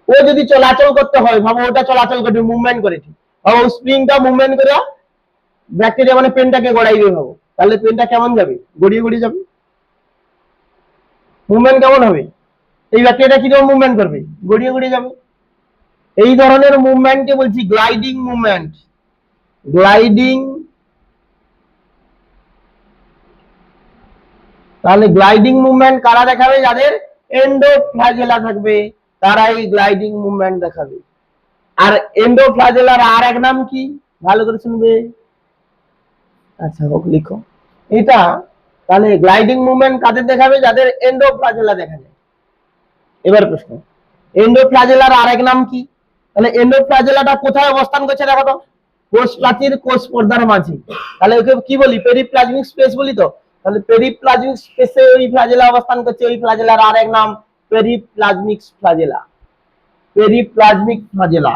ও যদি চলাচল করতে হয় ভাবো, ওটা চলাচল করবে, মুভমেন্ট করে, ঠিক ভাবো স্প্রিংটা মুভমেন্ট করে ব্যাকটেরিয়া মানে পেনটাকে গড়াইবে ভাবো, তাহলে পেনটা কেমন যাবে? গড়িয়ে গড়িয়ে যাবে। মুভমেন্ট কেমন হবে? এই ব্যাকটেরিয়া কিরকম মুভমেন্ট করবে? গড়িয়ে গড়িয়ে যাবে। এই ধরনের মুভমেন্টকে বলছি গ্লাইডিং মুভমেন্ট। গ্লাইডিং। তাহলে গ্লাইডিং মুভমেন্ট কারা দেখাবে? যাদের এন্ডোফ্লাজেলা থাকবে তারা এই গ্লাইডিং মুভমেন্ট দেখাবে। আর এন্ডোফ্লাজেলার আর এক নাম কি? ভালো করে শুনবে। আচ্ছা হোক, লিখো এটা। তাহলে গ্লাইডিং মুভমেন্ট কাদের দেখাবে? যাদের এন্ডোফ্লাজেলা দেখা যায়। এবার প্রশ্ন, এন্ডোফ্লাজেলার আরেক নাম কি? তাহলে এন্ডোফ্লাজেলাটা কোথায় অবস্থান করছে দেখো তো? কোষ প্রাচীর কোষ পর্দার মাঝে। তাহলে ওকে কি বলি? পেরিপ্লাজমিক স্পেস বলি তো। তাহলে পেরিপ্লাজমিক স্পেসে ওই ফ্ল্যাজেলা অবস্থান করছে, ওই ফ্ল্যাজেলার আরেক নাম পেরিপ্লাজমিক ফ্ল্যাজেলা। পেরিপ্লাজমিক ফ্ল্যাজেলা,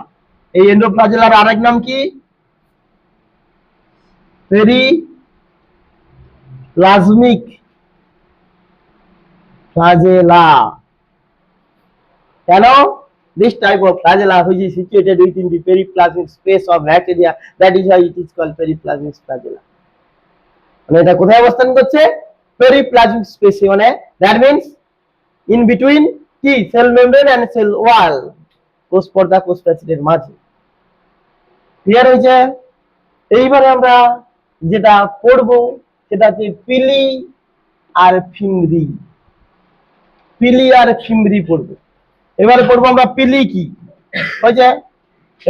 এই এন্ডোফ্ল্যাজেলার আরেক নাম কি? Periplasmic flagella. কেন? This type of flagella which is situated within the periplasmic space of bacteria, that is why it is called periplasmic flagella. মানে এটা কোথায় অবস্থান করছে? পেরিপ্লাজমিক স্পেসে, মানে দ্যাট মিন্স ইন বিটুইন কি cell membrane and cell wall, কোষ পর্দা কোষ প্রাচীরের মাঝে। ক্লিয়ার হয়েছে? এইবারে আমরা যেটা পড়ব সেটা হচ্ছে পিলি আর ফিমরি। পিলি আর ফিমরি পড়ব। এবারে পড়বো আমরা পিলি কি হয়েছে,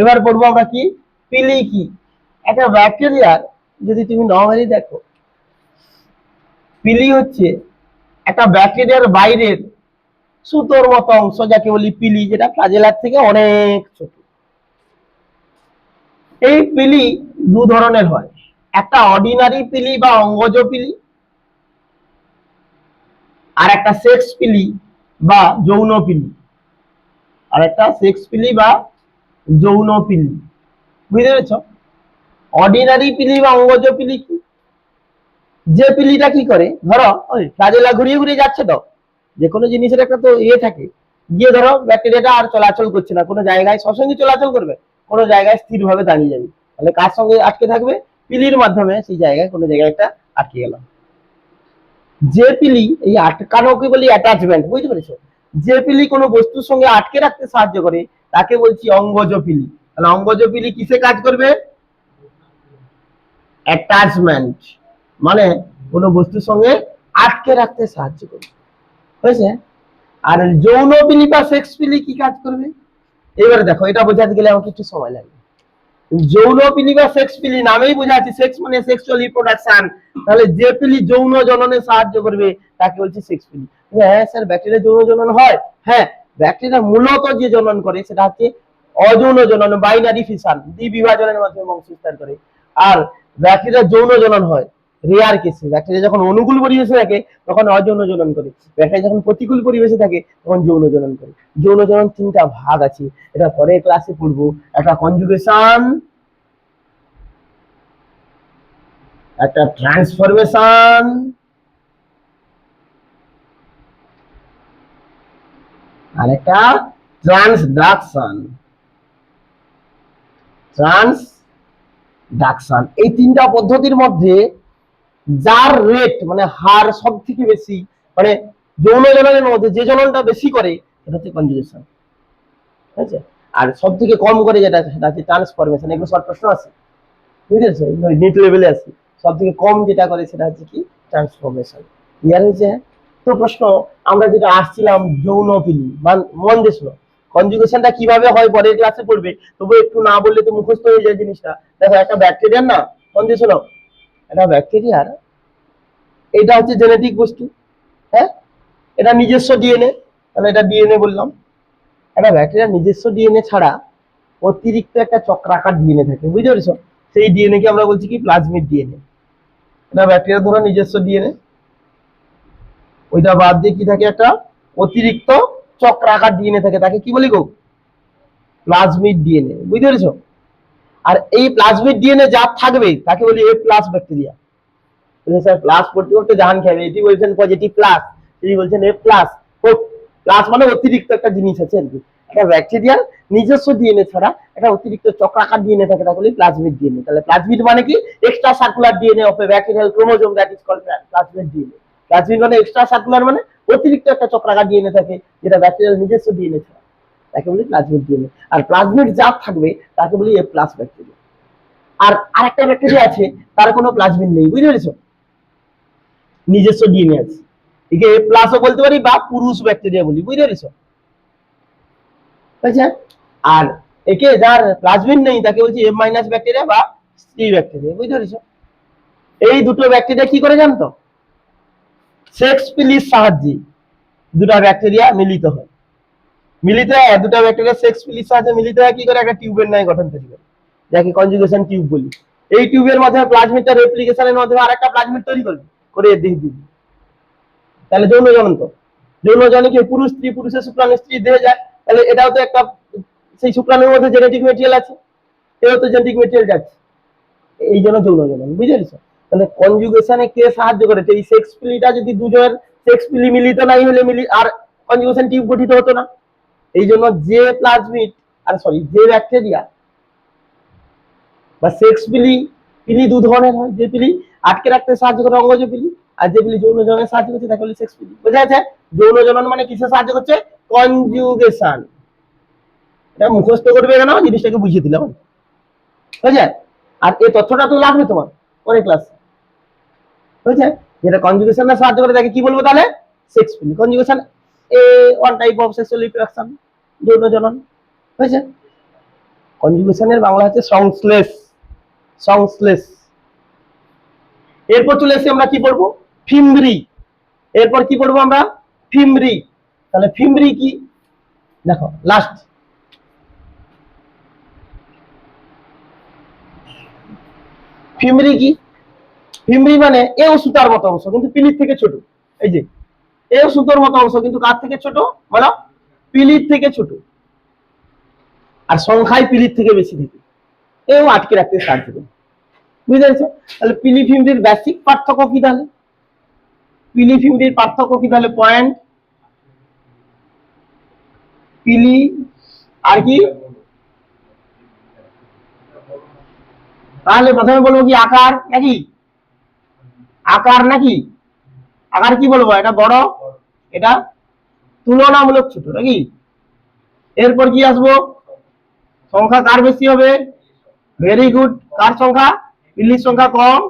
এবার পড়বো আমরা কি পিলি কি। একটা ব্যাকটেরিয়ার যদি তুমি নরমালি দেখো, পিলি হচ্ছে একটা ব্যাকটেরিয়ার বাইরের সুতোর মতো অংশ, যাকে বলি পিলি, যেটা ফ্ল্যাজেলার থেকে অনেক ছোট। এই পিলি দু ধরনের হয়, একটা অর্ডিনারি পিলি বা অঙ্গজ পিলি, আর একটা সেক্স পিলি বা যৌন পিলি। আর একটা সেক্স পিলি বা যৌন পিলি, বুঝতে পেরেছ? অর্ডিনারি পিলি বা অঙ্গজ পিলি কি? যে পিলিটা কি করে, ধরো ওই ফ্ল্যাজেলা ঘুরিয়ে ঘুরিয়ে যাচ্ছে, তো যে কোনো জিনিসের একটা তো ইয়ে থাকে, গিয়ে ধরো ব্যাকটেরিয়াটা আর চলাচল করছে না, কোনো জায়গায় সবসঙ্গে চলাচল করবে, কোনো জায়গায় স্থিরভাবে দাঁড়িয়ে যাবে, তাহলে কার সঙ্গে আটকে থাকবে? পিলির মাধ্যমে সেই জায়গায় কোনো জায়গায় একটা আটকে গেল। যে পিলি, এই আটকানোকে বলি অ্যাটাচমেন্ট, বুঝতে পেরেছো? যে পিলি কোনো বস্তুর সঙ্গে আটকে রাখতে সাহায্য করে তাকে বলছি অঙ্গজ পিলি। তাহলে অঙ্গজ পিলি কিসে কাজ করবে? অ্যাটাচমেন্ট, মানে কোনো বস্তুর সঙ্গে আটকে রাখতে সাহায্য করবে, হয়েছে? আর যৌন পিলি বা সেক্স পিলি কি কাজ করবে? এবারে দেখো, এটা বোঝাতে গেলে আমাকে একটু সময় লাগবে। যৌন পিলি বা সেক্স পিলি নামেই বোঝাচ্ছি, সেক্স মানে সেক্সুয়াল রিপ্রোডাকশন, তাহলে যে পিলি যৌন জননে সাহায্য করবে তাকে বলছি সেক্স পিলি। হ্যাঁ স্যার, ব্যাকটেরিয়া যৌন জনন হয়? হ্যাঁ, ব্যাকটেরিয়া মূলত যে জনন করে সেটা হচ্ছে অযৌন জনন, বাইনারি ফিশন, দ্বিবিভাজনের মাধ্যমে বংশবিস্তার করে। আর ব্যাকটেরিয়া যৌন জনন হয় রেয়ার কেসে। ব্যাকটেরিয়া যখন অনুকূল পরিবেশে থাকে তখন অযৌন জনন করে, ব্যাকটেরিয়া যখন প্রতিকূল পরিবেশে থাকে তখন যৌন জনন করে। যৌন জনন তিনটা ভাগ আছে, এটা পরের ক্লাসে পড়বো। একটা কনজুগেশন, একটা ট্রান্সফরমেশন, আর একটা ট্রান্সডাকশন। ট্রান্সডাকশন, এই তিনটা পদ্ধতির মধ্যে যার রেট মানে হার সব থেকে বেশি, মানে যৌন জননের মধ্যে যে জননটা বেশি করে সেটা হচ্ছে কনজুগেশন, ঠিক আছে? আর সব থেকে কম করে যেটা সেটা হচ্ছে ট্রান্সফরমেশন। এগুলো শর্ট প্রশ্ন আছে, বুঝেছো? নিট লেভেলে আছে। সব থেকে কম যেটা করে সেটা হচ্ছে কি ট্রান্সফরমেশন। ক্লিয়ার হয়েছে? তো প্রশ্ন আমরা যেটা আসছিলাম যৌন পিলি, মন দিয়ে শোনো, কনজুগেশনটা কিভাবে হয় পরের ক্লাসে পড়বে, তবু একটু না বললে তো মুখস্থ হয়ে যায় জিনিসটা। দেখো, একটা ব্যাকটেরিয়ার না, মন দিয়ে শোনো, একটা ব্যাকটেরিয়ার এটা হচ্ছে জেনেটিক বস্তু, হ্যাঁ, এটা নিজস্ব ডিএনএ, তাহলে এটা ডিএনএ বললাম। একটা ব্যাকটেরিয়ার নিজস্ব ডিএনএ ছাড়া অতিরিক্ত একটা চক্রাকার ডিএনএ থাকে, বুঝতে পেরেছো? সেই ডিএনএ কে আমরা বলছি কি প্লাজমিড ডিএনএ। এটা ব্যাকটেরিয়ার ধরো নিজস্ব ডিএনএ, ওইটা বাদ দিয়ে কি থাকে, একটা অতিরিক্ত চক্রাকার ডিএনএ থাকে, তাকে কি বলি গো? প্লাজমিড ডিএনএ, বুঝতে পেরেছো? আর এই প্লাজমিড ডিএনএ যা থাকবে তাকে বলি এ প্লাস ব্যাকটেরিয়া। স্যার প্লাস পড়তে পড়তে জাহান খাবে, এটি বলছেন পজিটিভ প্লাস, এটি বলছেন এ প্লাস। প্লাস মানে অতিরিক্ত একটা জিনিস আছে আর কি। একটা ব্যাকটেরিয়ার নিজস্ব ডিএনএ ছাড়া একটা অতিরিক্ত চক্রাকার ডিএনএ থাকে, তাকে বলি প্লাজমিড ডিএনএ। তাহলে প্লাজমিড মানে কি? Extra circular DNA of a bacterial chromosome, that is called plasmid DNA. Plasmid মানে এক্সট্রা সার্কুলার, মানে অতিরিক্ত একটা চক্রাকার ডিএনএ থাকে যেটা ব্যাকটেরিয়াল নিজস্ব ডিএনএ ছাড়া, তাকে বলি প্লাজমিড ডিএনএ। আর প্লাজমিড যা থাকবে তাকে বলি এ প্লাস ব্যাকটেরিয়া। আর আরেকটা ব্যাকটেরিয়া আছে তার কোনো প্লাজমিড নেই, বুঝতে পেরেছো? নিজস্ব ডিএনএ আছে, একে এ প্লাসও বলতে পারি বা পুরুষ ব্যাকটেরিয়া বলি, বুঝতে পেরেছো? আচ্ছা, আর একে যার প্লাজমিড নেই তাকে বলছি এম মাইনাস ব্যাকটেরিয়া বা স্ত্রী ব্যাকটেরিয়া, বুঝতে পেরেছো? এই দুটো ব্যাকটেরিয়া কি করে জানতো? সেক্স পিলির সাহায্যে দুটো ব্যাকটেরিয়া মিলিত হয়। মিলিত হয় দুটো ব্যাকটেরিয়া সেক্স পিলির সাহায্যে মিলিত হয় কি করে? একটা টিউবের ন্যায় গঠন তৈরি করে, যাকে কনজুগেশন টিউব বলি। এই টিউবের মাধ্যমে প্লাজমিডটা রেপ্লিকেশনের মাধ্যমে আরেকটা প্লাজমিড তৈরি করবে, করে দেহ দিবি। তাহলে যৌন জনন তো, যৌন জননে কি পুরুষ স্ত্রী, পুরুষের শুক্রাণু স্ত্রী দেহে যায়, তাহলে এটাও তো একটা সেই শুক্রাণুর মধ্যে জেনেটিক মেটেরিয়াল আছে, এও তো জেনেটিক মেটেরিয়াল যাচ্ছে, এই জন্য যৌন জনন। বুঝে গেছো? তাহলে কনজুগেশনে কে সাহায্য করে? এই সেক্স পিলিটা যদি দুজনের সেক্স পিলি মিলিত নাই হলে আর কনজুগেশন টিউব গঠিত হতো না। এই জন্য যে প্লাজমিড যে ব্যাকটেরিয়া বা সেক্স পিলি, পিলি দু ধরনের হয়, যে পিলি আটকে রাখতে সাহায্য করে অঙ্গজ পিলি, আর যে পিলি যৌন জননে সাহায্য করছে তাকে বলে সেক্স পিলি। বোঝা যাচ্ছে? যৌন জনন মানে কিসে সাহায্য করছে? কনজুগেশন। এটা মুখস্থ করবে কেন, জিনিসটাকে বুঝিয়ে দিলাম। বুঝছে? আর এই তথ্যটা তো লাগবে তোমার পরে ক্লাস। বুঝছে? যেটা কনজুগেশনে সাহায্য করে তাকে কি বলবো তাহলে? Sex pili. Conjugation one type of sexual reproduction, যৌন জনন। বুঝছে? কনজুগেশনের বাংলা হচ্ছে সংশ্লেষ। সংশ্লেষ। এরপর চলে এসে আমরা কি পড়বো? ফিমব্রি। এরপর কি পড়বো আমরা? ফিমব্রি। তাহলে ফিমব্রি কি দেখো, লাস্ট ফিমব্রি কি? ফিমব্রি মানে এও সুতার মতো অংশ কিন্তু পিলির থেকে ছোট। এই যে এও সুতোর মতো অংশ কিন্তু কার থেকে ছোট? বলো, পিলির থেকে ছোট, আর সংখ্যায় পিলির থেকে বেশি থাকে, এও আটকে রাখতে সাহায্য করে। বুঝতে পেরেছো? তাহলে পিলি ফিমব্রির বেসিক পার্থক্য কি তাহলে? পিলি ফিমব্রির পার্থক্য কি তাহলে? পয়েন্ট পিলি আর কি? তাহলে প্রথমে বলবো কি আকার নাকি? আকার নাকি? আকার কি বলবো? এটা বড়, এটা তুলনামূলক ছোট নাকি? এরপর কি আসবো? সংখ্যা কার বেশি হবে? Very good. কার সংখ্যা? পিলির সংখ্যা কম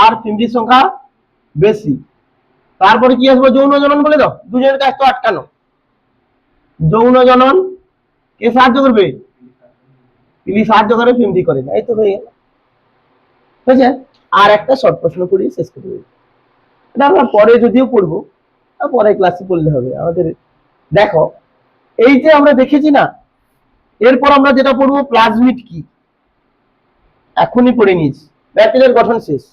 আর ফিমব্রির সংখ্যা বেশি। তারপরে কি আসবো? যৌন জনন বলে দাও, দুজনের কাজ তো আটকানো। যৌন জনন কে সাহায্য করবে? পিলি সাহায্য করে, ফিমব্রি করে না। এই তো হয়ে গেল। বুঝছে? আর একটা শর্ট প্রশ্ন করি, শেষ করে দেবো। এটা আমরা পরে যদিও পড়বো, পরে ক্লাসে পড়লে হবে আমাদের। দেখো, এই যে আমরা দেখেছি না, এরপর আমরা যেটা পড়বো প্লাজমিড কি, এখনই পড়ে নিয়েছি। ব্যাকটেরিয়ার গঠন শেষ।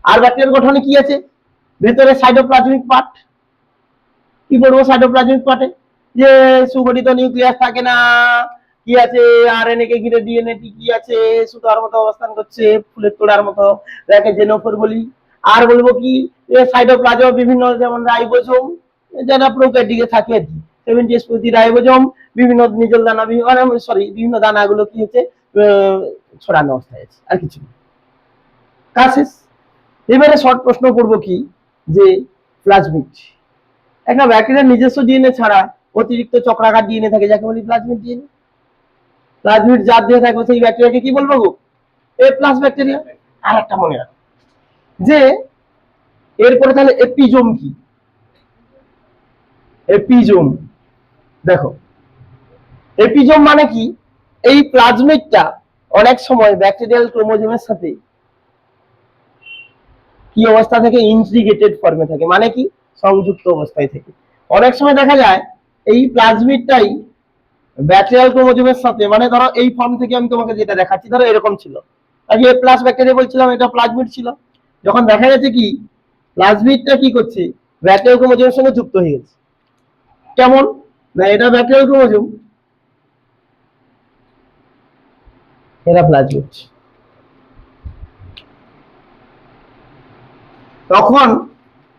আর ব্যাকটেরিয়ার গঠনে কি আছে? ভেতরে সাইটোপ্লাজমিক পার্ট। কি পড়বো সাইটোপ্লাজমিক পার্টে? যে সুগঠিত নিউক্লিয়াস থাকে না, কি আছে? আরএনএ কে ঘিরে ডিএনএ কি আছে, সুতার মতো অবস্থান করছে, ফুলের তোড়ার মতো, যাকে জেনোফোর বলি। আর বলবো কি, সাইটোপ্লাজম বিভিন্ন, যেমন রাইবোজোম, যারা প্রোক্যারিওটে থাকে আর কি, 70s প্রতি রাইবোজোম, বিভিন্ন নিজল দানা, বিভিন্ন দানাগুলো কি হচ্ছে ছড়ানো অবস্থায় আছে, আর কিছু কাজ শেষ। এবারে শর্ট প্রশ্ন পড়বো কি, যে প্লাজমিড, একটা ব্যাকটেরিয়ার নিজস্ব ডিএনএ ছাড়া অতিরিক্ত চক্রাকার ডিএনএ থাকে, যাকে বলি প্লাজমিড ডিএনএ। প্লাজমিড যার দেহে থাকবে সেই ব্যাকটেরিয়াকে কি বলবো গো? এ প্লাস ব্যাকটেরিয়া। আর একটা মনে রাখো যে এরপরে তাহলে এপিজোম কি? এপিজোম, দেখো এপিজোম মানে কি? এই প্লাজমিডটা অনেক সময় ব্যাকটেরিয়াল ক্রোমোজোমের সাথে কি অবস্থা থেকে? ইন্টিগ্রেটেড ফর্মে থাকে। মানে কি? সংযুক্ত অবস্থায় থাকে। অনেক সময় দেখা যায় এই প্লাজমিডটাই ব্যাকটেরিয়াল ক্রোমোজোমের সাথে, মানে ধরো এই ফর্ম থেকে আমি তোমাকে যেটা দেখাচ্ছি, ধরো এরকম ছিল, আগে এ প্লাস ব্যাকটেরিয়া বলছিলাম, এটা প্লাজমিড ছিল। যখন দেখা গেছে কি প্লাজমিডটা কি করছে? ব্যাকটেরিয়াল ক্রোমোজোমের সঙ্গে যুক্ত হয়ে গেছে। কেমন না? এটা ব্যাকটেরিয়াল ক্রোমোজোম, এটা প্লাজমিড। তখন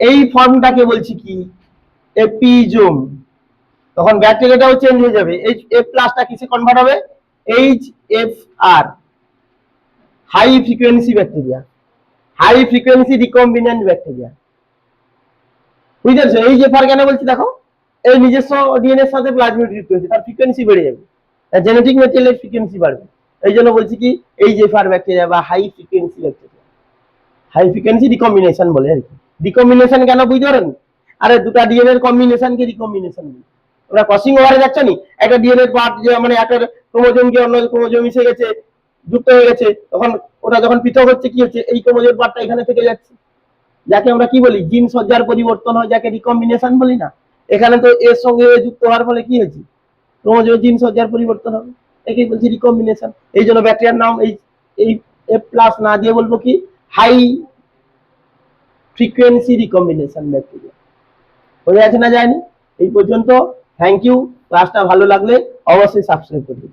এই ফর্মটাকে বলছি কি? এপিজোম। তখন ব্যাকটেরিয়াটাও চেঞ্জ হয়ে যাবে। এই এফ প্লাসটা কিসে কনভার্ট হবে? HFR, high frequency bacteria, high frequency recombinant bacteria. বুঝতে পারছো? HFR কেন বলছি? দেখো, এই নিজস্ব ডিএনএর সাথে প্লাজমিড যুক্ত হয়েছে, তার ফ্রিকোয়েন্সি বেড়ে যাবে, জেনেটিক মেটেরিয়ালের ফ্রিকোয়েন্সি বাড়বে। এই জন্য বলছি কি HFR ব্যাকটেরিয়া বা high frequency bacteria, high frequency recombination বলে আর কি। রিকম্বিনেশন কেন বুঝতে পারেন? আরে দুটা ডিএনএর কম্বিনেশনকে রিকম্বিনেশন বলে। ওরা ক্রসিং ওভারে যাচ্ছে নি, একটা ডিএনএর পার্ট যে মানে একটা ক্রোমোজোমকে অন্য ক্রোমোজোম মিশে গেছে, যুক্ত হয়ে গেছে, তখন ওটা যখন পৃথক হচ্ছে কি হচ্ছে? এই ক্রোমোজোম পার্টটা এখানে থেকে যাচ্ছে, যাকে আমরা কি বলি? জিন সজ্জার পরিবর্তন হয়, যাকে রিকম্বিনেশন বলি না? এখানে তো এর সঙ্গে যুক্ত হওয়ার ফলে কি হয়েছে? ক্রোমোজোম জিন সজ্জার পরিবর্তন হবে, একেই বলছি রিকম্বিনেশন। এই জন্য ব্যাকটেরিয়ার নাম এই এই এফ প্লাস না দিয়ে বলবো কি? High frequency recombination bacteria. বোঝা যাচ্ছে না যায়নি? এই পর্যন্ত। Thank you. ক্লাসটা ভালো লাগলে অবশ্যই সাবস্ক্রাইব করবেন।